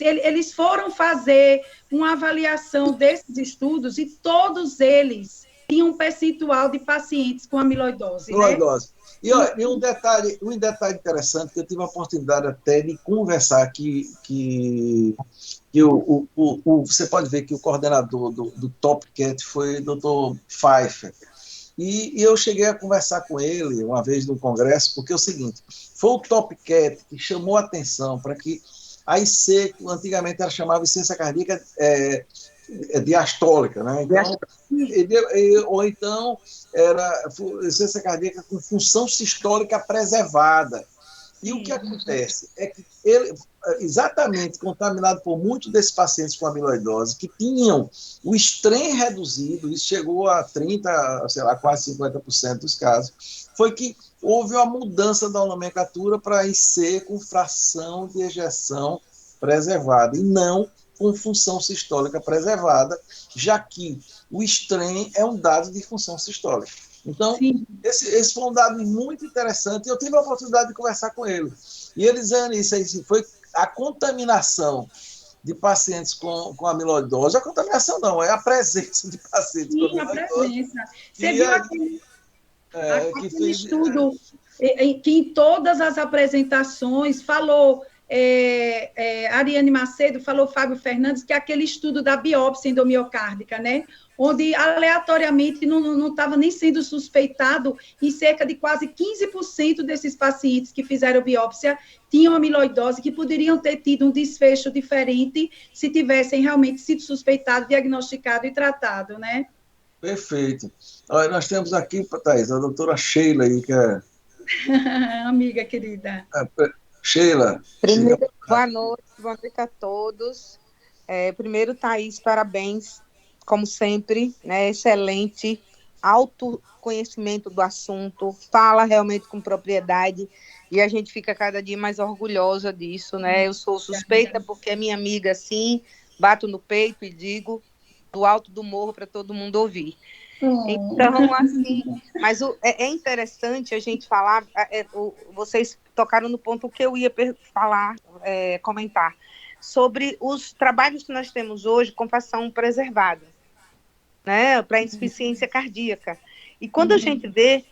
eles foram fazer uma avaliação desses estudos e todos eles tinha um percentual de pacientes com amiloidose, né? Amiloidose. E, olha, um detalhe interessante, que eu tive a oportunidade até de conversar que você pode ver que o coordenador do TopCat foi o Dr. Pfeiffer. E eu cheguei a conversar com ele uma vez no congresso, porque é o seguinte, foi o TopCat que chamou a atenção para que a IC, que antigamente era chamada insuficiência cardíaca diastólica, né? Então, ou então era insuficiência cardíaca com função sistólica preservada. E o que acontece é que ele, exatamente contaminado por muitos desses pacientes com amiloidose, que tinham o strain reduzido, isso chegou a 30%, sei lá, quase 50% dos casos, foi que houve uma mudança da nomenclatura para IC com fração de ejeção preservada, e não com função sistólica preservada, já que o strain é um dado de função sistólica. Então, esse foi um dado muito interessante, e eu tive a oportunidade de conversar com ele. E ele dizendo isso, foi a contaminação de pacientes com amiloidose. A contaminação não, é a presença de pacientes com amiloidose. A presença. Você viu aquele estudo que em todas as apresentações falou Ariane Macedo, falou Fábio Fernandes, que é aquele estudo da biópsia endomiocárdica, né? Onde aleatoriamente não estava nem sendo suspeitado, e cerca de quase 15% desses pacientes que fizeram biópsia tinham amiloidose, que poderiam ter tido um desfecho diferente se tivessem realmente sido suspeitado, diagnosticado e tratado, né? Perfeito. Olha, nós temos aqui, Thaís, a doutora Sheila aí, que é... Amiga querida. Sheila. Primeiro, boa noite a todos. Primeiro, Thaís, parabéns, como sempre, né? Excelente, autoconhecimento do assunto, fala realmente com propriedade, e a gente fica cada dia mais orgulhosa disso, né? Eu sou suspeita porque é minha amiga, assim, bato no peito e digo do alto do morro para todo mundo ouvir. Então, assim, mas é interessante a gente falar, vocês tocaram no ponto que eu ia comentar, sobre os trabalhos que nós temos hoje com fração preservada, né, para insuficiência cardíaca. E quando a gente vê,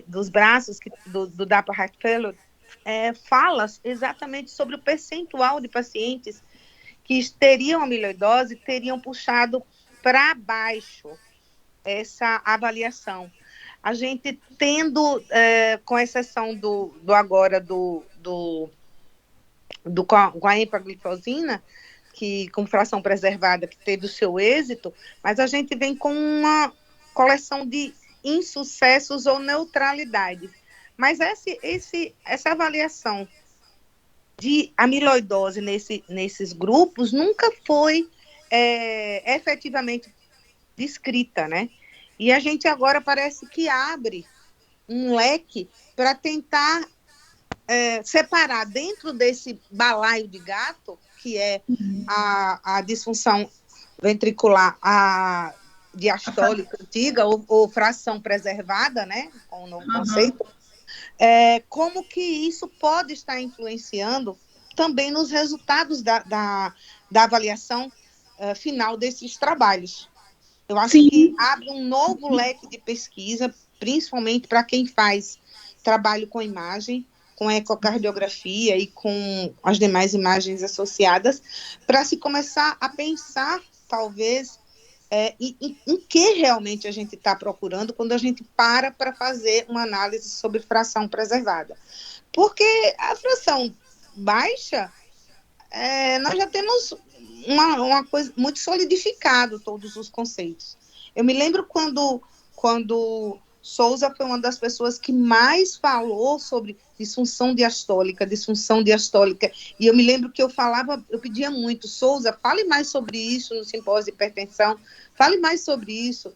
dos braços do DAPA Heart Fellow fala exatamente sobre o percentual de pacientes que teriam amiloidose, teriam puxado para baixo essa avaliação. A gente tendo, com exceção com a empagliflozina, que com fração preservada, que teve o seu êxito, mas a gente vem com uma coleção de insucessos ou neutralidades. Mas essa avaliação de amiloidose nesses grupos nunca foi efetivamente descrita, né? E a gente agora parece que abre um leque para tentar separar dentro desse balaio de gato, que é a disfunção ventricular diastólica antiga, ou fração preservada, né? Com o novo conceito. Como que isso pode estar influenciando também nos resultados da avaliação final desses trabalhos. Eu acho que abre um novo leque de pesquisa, principalmente para quem faz trabalho com imagem, com ecocardiografia e com as demais imagens associadas, para se começar a pensar, talvez, em que realmente a gente está procurando quando a gente para fazer uma análise sobre fração preservada. Porque a fração baixa, nós já temos uma coisa muito solidificado, todos os conceitos. Eu me lembro quando Souza foi uma das pessoas que mais falou sobre disfunção diastólica, e eu me lembro que eu pedia muito, Souza, fale mais sobre isso no simpósio de hipertensão, fale mais sobre isso,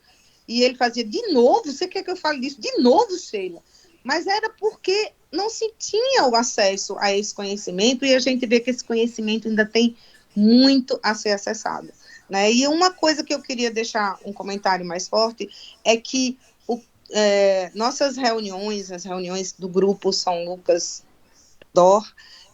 e ele fazia, de novo, você quer que eu fale disso? De novo, Sheila? Mas era porque não se tinha o acesso a esse conhecimento, e a gente vê que esse conhecimento ainda tem muito a ser acessado, né? E uma coisa que eu queria deixar um comentário mais forte é que nossas reuniões, as reuniões do grupo São Lucas DOR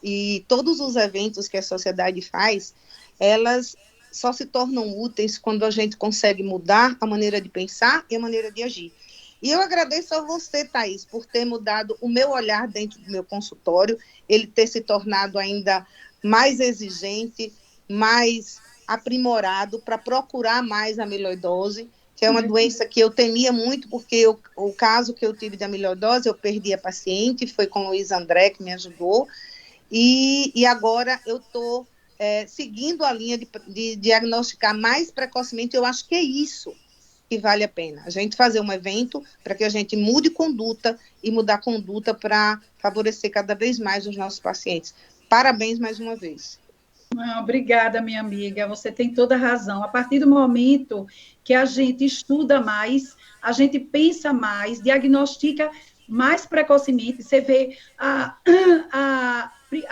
e todos os eventos que a sociedade faz, elas só se tornam úteis quando a gente consegue mudar a maneira de pensar e a maneira de agir. E eu agradeço a você, Thaís, por ter mudado o meu olhar dentro do meu consultório, ele ter se tornado ainda mais exigente, mais aprimorado para procurar mais a amiloidose, que é uma doença que eu temia muito, porque o caso que eu tive de amiloidose, eu perdi a paciente, foi com o Luiz André que me ajudou, e agora eu estou seguindo a linha de diagnosticar mais precocemente. Eu acho que é isso que vale a pena. A gente fazer um evento para que a gente mude conduta e mudar conduta para favorecer cada vez mais os nossos pacientes. Parabéns mais uma vez. Obrigada, minha amiga. Você tem toda a razão. A partir do momento que a gente estuda mais, a gente pensa mais, diagnostica mais precocemente, você vê a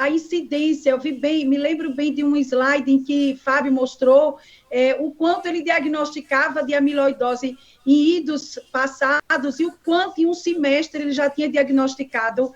incidência. Eu vi bem, me lembro bem de um slide em que Fábio mostrou o quanto ele diagnosticava de amiloidose em idos passados e o quanto em um semestre ele já tinha diagnosticado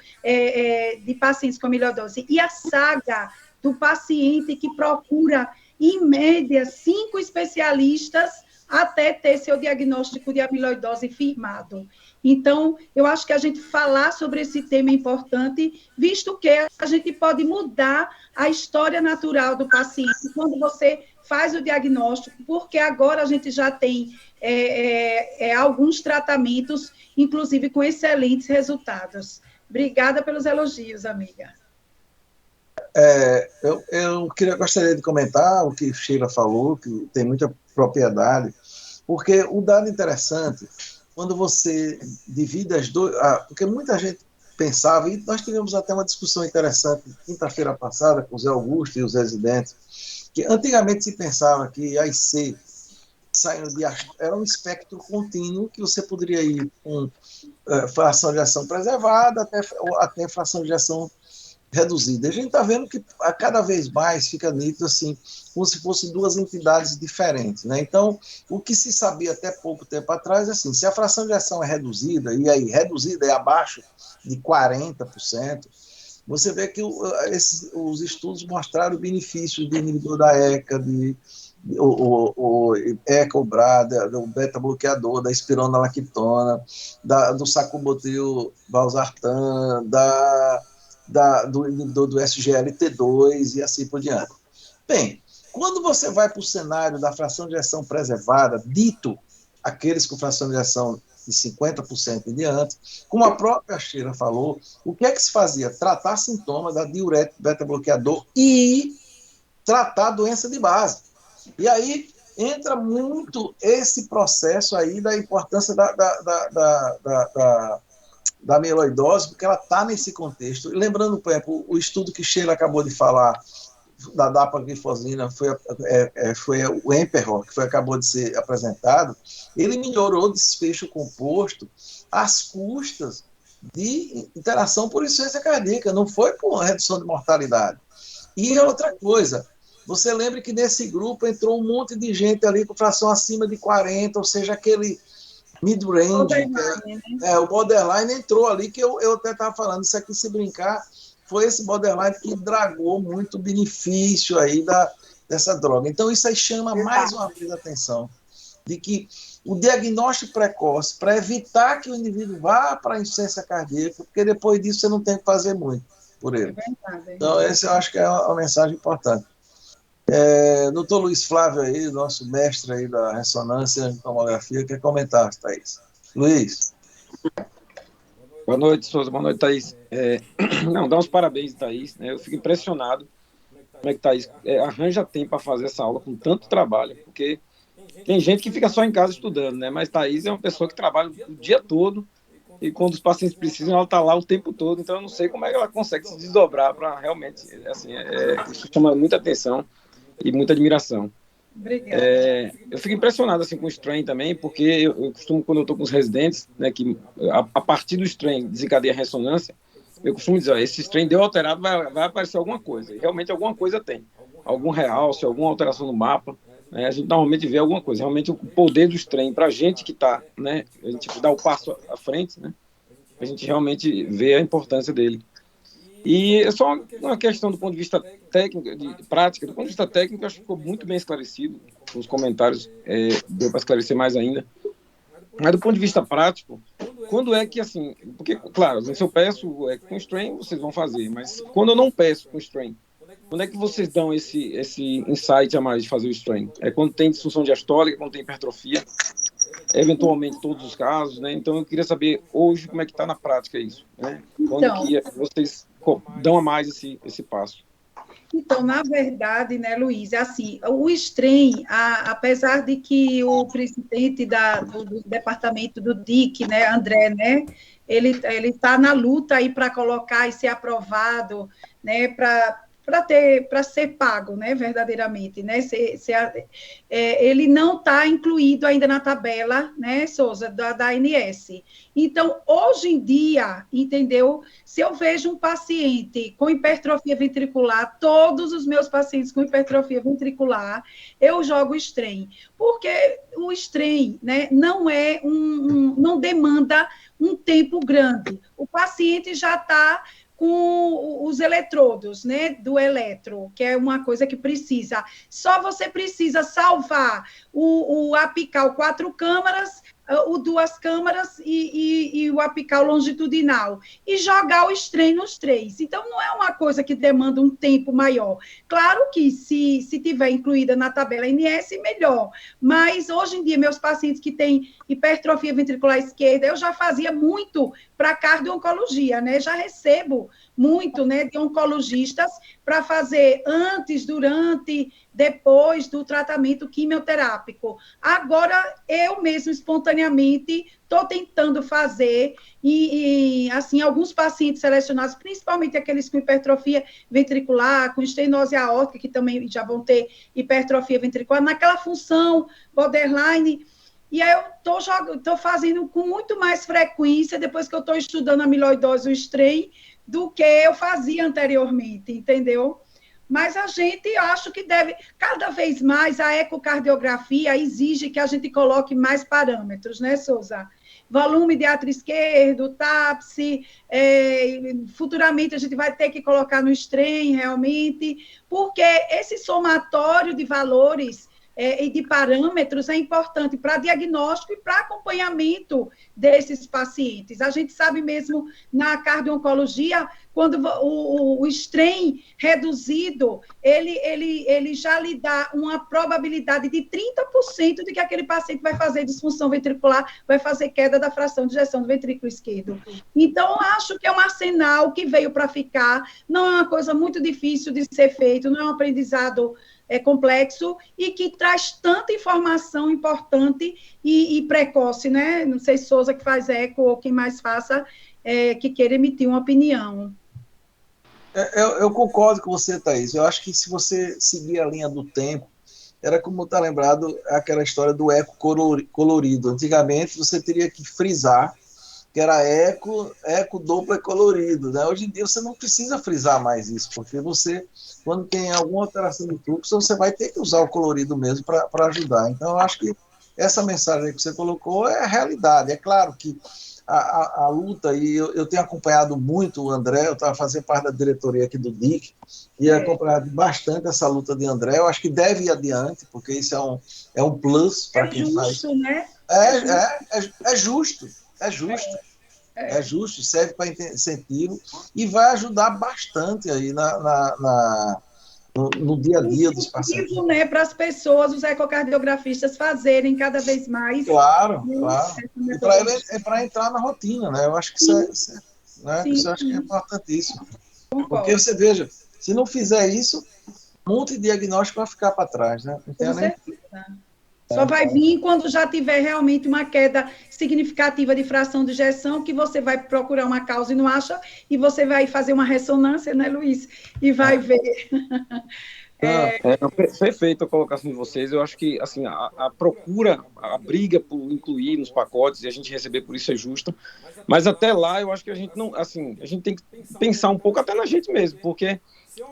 de pacientes com amiloidose. E a saga do paciente que procura, em média, 5 especialistas até ter seu diagnóstico de amiloidose firmado. Então, eu acho que a gente falar sobre esse tema é importante, visto que a gente pode mudar a história natural do paciente quando você faz o diagnóstico, porque agora a gente já tem alguns tratamentos, inclusive com excelentes resultados. Obrigada pelos elogios, amiga. Eu gostaria de comentar o que Sheila falou, que tem muita propriedade, porque o dado interessante, quando você divide as duas, porque muita gente pensava, e nós tivemos até uma discussão interessante quinta-feira passada com o Zé Augusto e os residentes, que antigamente se pensava que a IC era um espectro contínuo que você poderia ir com fração de ação preservada até fração de ação reduzida. A gente está vendo que a cada vez mais fica nítido assim, como se fossem duas entidades diferentes, né? Então, o que se sabia até pouco tempo atrás é assim, se a fração de ação é reduzida, e aí reduzida é abaixo de 40%, você vê que os estudos mostraram o benefício de inibidor da ECA, o ECA-BRA, do beta-bloqueador, da espironolactona, do sacubotril valsartan, do inibidor do SGLT2 e assim por diante. Bem, quando você vai para o cenário da fração de ejeção preservada, dito aqueles com fração de ejeção de 50% em diante, como a própria Sheila falou, o que é que se fazia? Tratar sintomas da diurético beta-bloqueador e tratar a doença de base. E aí entra muito esse processo aí da importância da amiloidose, porque ela está nesse contexto. E lembrando, por exemplo, o estudo que Sheila acabou de falar, da dapaglifosina, foi o Emperor, que acabou de ser apresentado, ele melhorou o desfecho composto às custas de interação por insuficiência cardíaca, não foi por redução de mortalidade. E outra coisa, você lembra que nesse grupo entrou um monte de gente ali com fração acima de 40, ou seja, aquele mid-range, o borderline entrou ali, que eu até estava falando, isso aqui, se brincar, foi esse borderline que dragou muito o benefício aí dessa droga. Então, isso aí chama mais uma vez a atenção, de que o diagnóstico precoce, para evitar que o indivíduo vá para a insuficiência cardíaca, porque depois disso você não tem que fazer muito por ele. Então, esse eu acho que é uma mensagem importante. Doutor Luiz Flávio aí, nosso mestre aí da ressonância e tomografia, quer comentar, Thaís? Luiz. Boa noite, Souza. Boa noite, Thaís. Dá uns parabéns, Thaís. Né? Eu fico impressionado como é que Thaís arranja tempo para fazer essa aula com tanto trabalho, porque tem gente que fica só em casa estudando, né? Mas Thaís é uma pessoa que trabalha o dia todo e quando os pacientes precisam, ela está lá o tempo todo. Então, eu não sei como é que ela consegue se desdobrar para realmente... Assim, isso chama muita atenção e muita admiração. Obrigada. Eu fico impressionado assim, com o strain também, porque eu costumo, quando eu estou com os residentes, né, que a partir do strain desencadeia a ressonância, eu costumo dizer, esse strain deu alterado, vai aparecer alguma coisa. E realmente alguma coisa tem. Algum realce, alguma alteração no mapa. Né, a gente normalmente vê alguma coisa. Realmente o poder do strain, para a gente que está, né, a gente dá o passo à frente, né, a gente realmente vê a importância dele. E é só uma questão do ponto de vista técnico, de prática. Do ponto de vista técnico, acho que ficou muito bem esclarecido. Os comentários deu para esclarecer mais ainda. Mas do ponto de vista prático, quando é que, assim... Porque, claro, se eu peço com strain, vocês vão fazer. Mas quando eu não peço com strain, quando é que vocês dão esse insight a mais de fazer o strain? É quando tem disfunção diastólica, quando tem hipertrofia, eventualmente todos os casos, né? Então eu queria saber hoje como é que está na prática isso, né? Quando Então, que vocês dão a mais esse passo? Então, na verdade, né, Luiz, é assim, o STREM, apesar de que o presidente do departamento do DIC, né, André, né, ele está na luta aí para colocar e ser aprovado, né, para ser pago, né, verdadeiramente, né, ele não está incluído ainda na tabela, né, Souza, da ANS. Então, hoje em dia, entendeu? Se eu vejo um paciente com hipertrofia ventricular, todos os meus pacientes com hipertrofia ventricular, eu jogo strain, porque o strain, né, não não demanda um tempo grande. O paciente já está com os eletrodos, né, do eletro, que é uma coisa que precisa. Só você precisa salvar o apical 4 câmaras, o 2 câmaras e o apical longitudinal, e jogar o strain nos 3. Então, não é uma coisa que demanda um tempo maior. Claro que, se tiver incluída na tabela ANS, melhor. Mas, hoje em dia, meus pacientes que têm hipertrofia ventricular esquerda, eu já fazia muito para cardio-oncologia, né? Já recebo muito, né, de oncologistas para fazer antes, durante, depois do tratamento quimioterápico. Agora, eu mesmo, espontaneamente, estou tentando fazer, assim, alguns pacientes selecionados, principalmente aqueles com hipertrofia ventricular, com estenose aórtica, que também já vão ter hipertrofia ventricular, naquela função borderline. E aí eu estou fazendo com muito mais frequência, depois que eu estou estudando a amiloidose, o strain, do que eu fazia anteriormente, entendeu? Mas a gente, acho que deve, cada vez mais, a ecocardiografia exige que a gente coloque mais parâmetros, né, Souza? Volume de átrio esquerdo, TAPS, futuramente a gente vai ter que colocar no strain, realmente, porque esse somatório de valores e de parâmetros é importante para diagnóstico e para acompanhamento desses pacientes. A gente sabe mesmo na cardio-oncologia, quando o strain reduzido, ele já lhe dá uma probabilidade de 30% de que aquele paciente vai fazer disfunção ventricular, vai fazer queda da fração de ejeção do ventrículo esquerdo. Então, acho que é um arsenal que veio para ficar, não é uma coisa muito difícil de ser feito, não é um aprendizado complexo e que traz tanta informação importante e precoce, né? Não sei se Souza que faz eco ou quem mais faça, que queira emitir uma opinião. Eu concordo com você, Thaís. Eu acho que se você seguir a linha do tempo, era como está lembrado aquela história do eco colorido. Antigamente, você teria que frisar que era eco Doppler colorido, né? Hoje em dia você não precisa frisar mais isso, porque você, quando tem alguma alteração de fluxo, você vai ter que usar o colorido mesmo para ajudar. Então, eu acho que essa mensagem que você colocou é a realidade. É claro que a luta, e eu tenho acompanhado muito o André, eu estava fazendo parte da diretoria aqui do DIC, e acompanhado bastante essa luta de André. Eu acho que deve ir adiante, porque isso é um plus para quem faz. Né? É justo. É justo, serve para incentivo e vai ajudar bastante aí no dia a dia dos pacientes. Né, para as pessoas, os ecocardiografistas fazerem cada vez mais. Claro. E para entrar na rotina, né? Eu acho que isso eu acho que é importantíssimo. Concordo. Porque você veja, se não fizer isso, multidiagnóstico vai ficar para trás, né? Não tem nem... Só vai vir quando já tiver realmente uma queda significativa de fração de ejeção, que você vai procurar uma causa e não acha, e você vai fazer uma ressonância, né, Luiz? E vai ver. Perfeito a colocação de vocês. Eu acho que assim, a procura, a briga por incluir nos pacotes e a gente receber por isso é justa. Mas até lá, eu acho que a gente não, assim, a gente tem que pensar um pouco até na gente mesmo, porque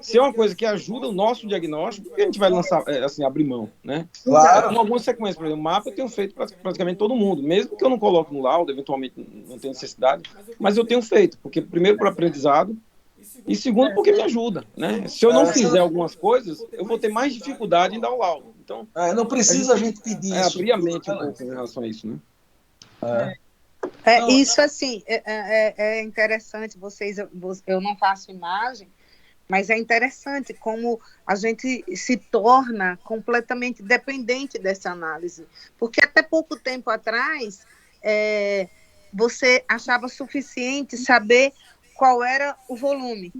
se é uma coisa que ajuda o nosso diagnóstico, por que a gente vai lançar, assim, abrir mão, né? Claro. Com algumas sequências, por exemplo, o mapa eu tenho feito praticamente todo mundo, mesmo que eu não coloque no laudo, eventualmente não tenha necessidade, mas eu tenho feito, porque primeiro para aprendizado, E segundo, porque me ajuda, né? Se eu não fizer algumas coisas, eu vou ter mais dificuldade em dar o laudo. Então, não precisa a gente pedir isso. Abrir a mente um pouco em relação a isso, né? Isso, assim, é interessante, eu não faço imagem, mas é interessante como a gente se torna completamente dependente dessa análise. Porque até pouco tempo atrás, você achava suficiente saber qual era o volume.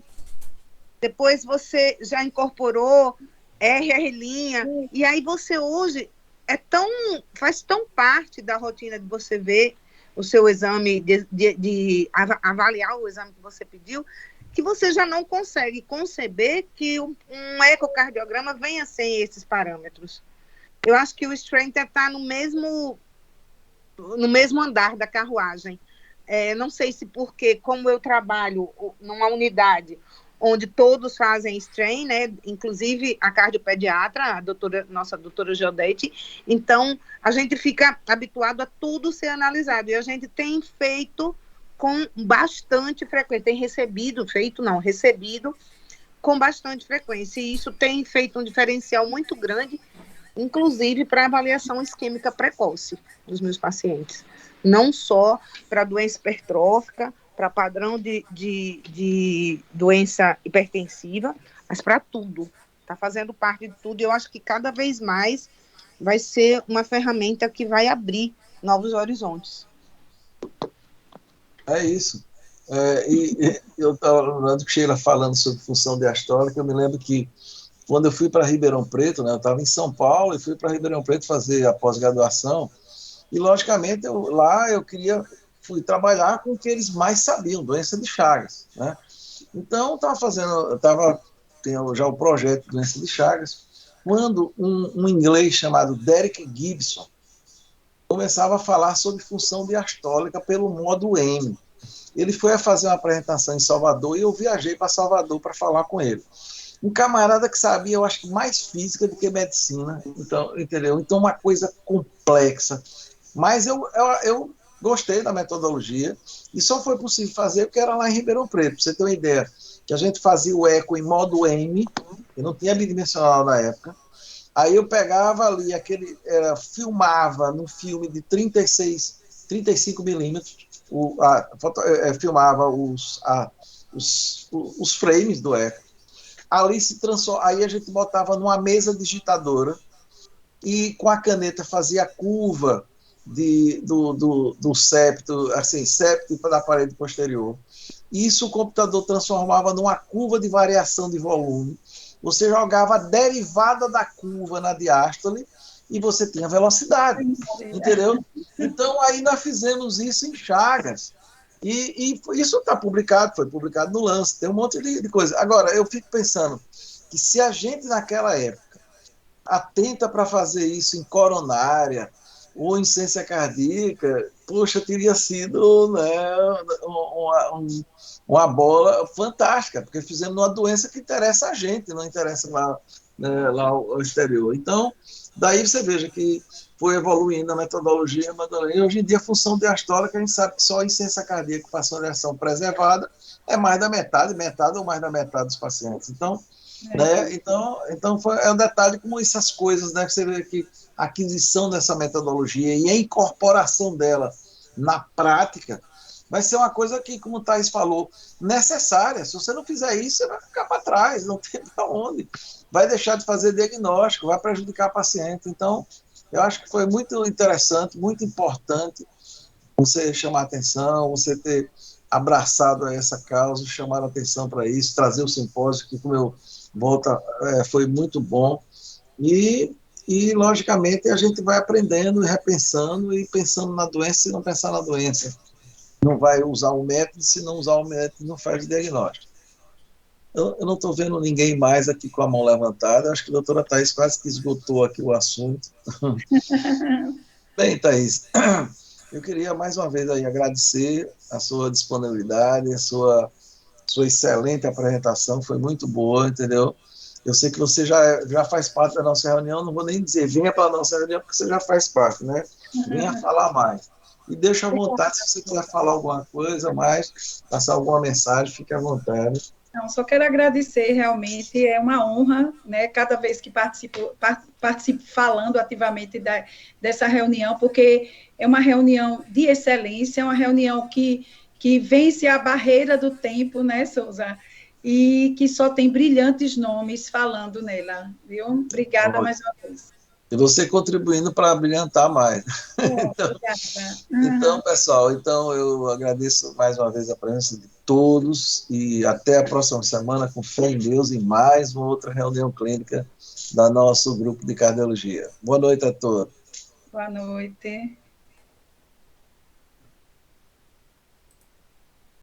Depois você já incorporou RR', e aí você hoje faz tão parte da rotina de você ver o seu exame, de avaliar o exame que você pediu, que você já não consegue conceber que um ecocardiograma venha sem esses parâmetros. Eu acho que o Strength está no mesmo andar da carruagem. Não sei se porque, como eu trabalho numa unidade onde todos fazem strain, né? Inclusive a cardiopediatra, nossa doutora Geodete, então a gente fica habituado a tudo ser analisado, e a gente tem feito com bastante frequência, recebido com bastante frequência, e isso tem feito um diferencial muito grande, inclusive para avaliação isquêmica precoce dos meus pacientes, não só para doença hipertrófica, para padrão de doença hipertensiva, mas para tudo. Está fazendo parte de tudo. E eu acho que cada vez mais vai ser uma ferramenta que vai abrir novos horizontes. É isso. E eu estava lembrando que Sheila falando sobre função diastólica, eu me lembro que quando eu fui para Ribeirão Preto, né, eu estava em São Paulo e fui para Ribeirão Preto fazer a pós-graduação, e logicamente lá eu fui trabalhar com o que eles mais sabiam, doença de Chagas, né? Então, tenho já o projeto de doença de Chagas, quando um inglês chamado Derek Gibson começava a falar sobre função diastólica pelo modo M. Ele foi a fazer uma apresentação em Salvador e eu viajei para Salvador para falar com ele. Um camarada que sabia, eu acho que mais física do que medicina, então, entendeu? Então, uma coisa complexa. Mas eu gostei da metodologia e só foi possível fazer porque era lá em Ribeirão Preto. Para você ter uma ideia, que a gente fazia o eco em modo M, que não tinha bidimensional na época. Aí eu pegava ali, filmava no filme de 35 milímetros, filmava os frames do eco. Aí a gente botava numa mesa digitadora e com a caneta fazia a curva do septo, assim, septo da parede posterior. Isso o computador transformava numa curva de variação de volume. Você jogava a derivada da curva na diástole e você tinha velocidade, entendeu? Então, aí nós fizemos isso em Chagas. E isso está publicado, foi publicado no Lance, tem um monte de coisa. Agora, eu fico pensando que se a gente, naquela época, atenta para fazer isso em coronária ou em ciência cardíaca, poxa, teria sido, né, uma bola fantástica, porque fizemos uma doença que interessa a gente, não interessa lá, né, lá ao exterior. Então, daí você veja que foi evoluindo a metodologia, e hoje em dia a função diastólica, a gente sabe que só em ciência cardíaca com fasciolação preservada é mais da metade ou mais da metade dos pacientes. Então, né, é um detalhe como essas coisas, né, que você vê que a aquisição dessa metodologia e a incorporação dela na prática vai ser uma coisa que, como o Thaís falou, necessária. Se você não fizer isso, você vai ficar para trás, não tem para onde. Vai deixar de fazer diagnóstico, vai prejudicar o paciente. Então, eu acho que foi muito interessante, muito importante você chamar atenção, você ter abraçado a essa causa, chamar a atenção para isso, trazer o simpósio, que, como eu volto, foi muito bom. E, logicamente, a gente vai aprendendo e repensando e pensando na doença e não pensar na doença. Não vai usar o método, se não usar o método, não faz diagnóstico. Eu não estou vendo ninguém mais aqui com a mão levantada. Acho que a doutora Thaís quase que esgotou aqui o assunto. Bem, Thaís, eu queria mais uma vez aí agradecer a sua disponibilidade, a sua excelente apresentação, foi muito boa, entendeu? Eu sei que você já faz parte da nossa reunião, não vou nem dizer venha para a nossa reunião, porque você já faz parte, né? Venha falar mais. E deixa à vontade, se você quiser falar alguma coisa mais, passar alguma mensagem, fique à vontade. Não, só quero agradecer, realmente, é uma honra, né, cada vez que participo falando ativamente dessa reunião, porque é uma reunião de excelência, é uma reunião que vence a barreira do tempo, né, Souza? E que só tem brilhantes nomes falando nela, viu? Obrigada mais uma vez. E você contribuindo para brilhantar mais. Obrigada. Então, pessoal, então eu agradeço mais uma vez a presença de todos e até a próxima semana, com fé em Deus, e mais uma outra reunião clínica da nosso grupo de cardiologia. Boa noite a todos. Boa noite.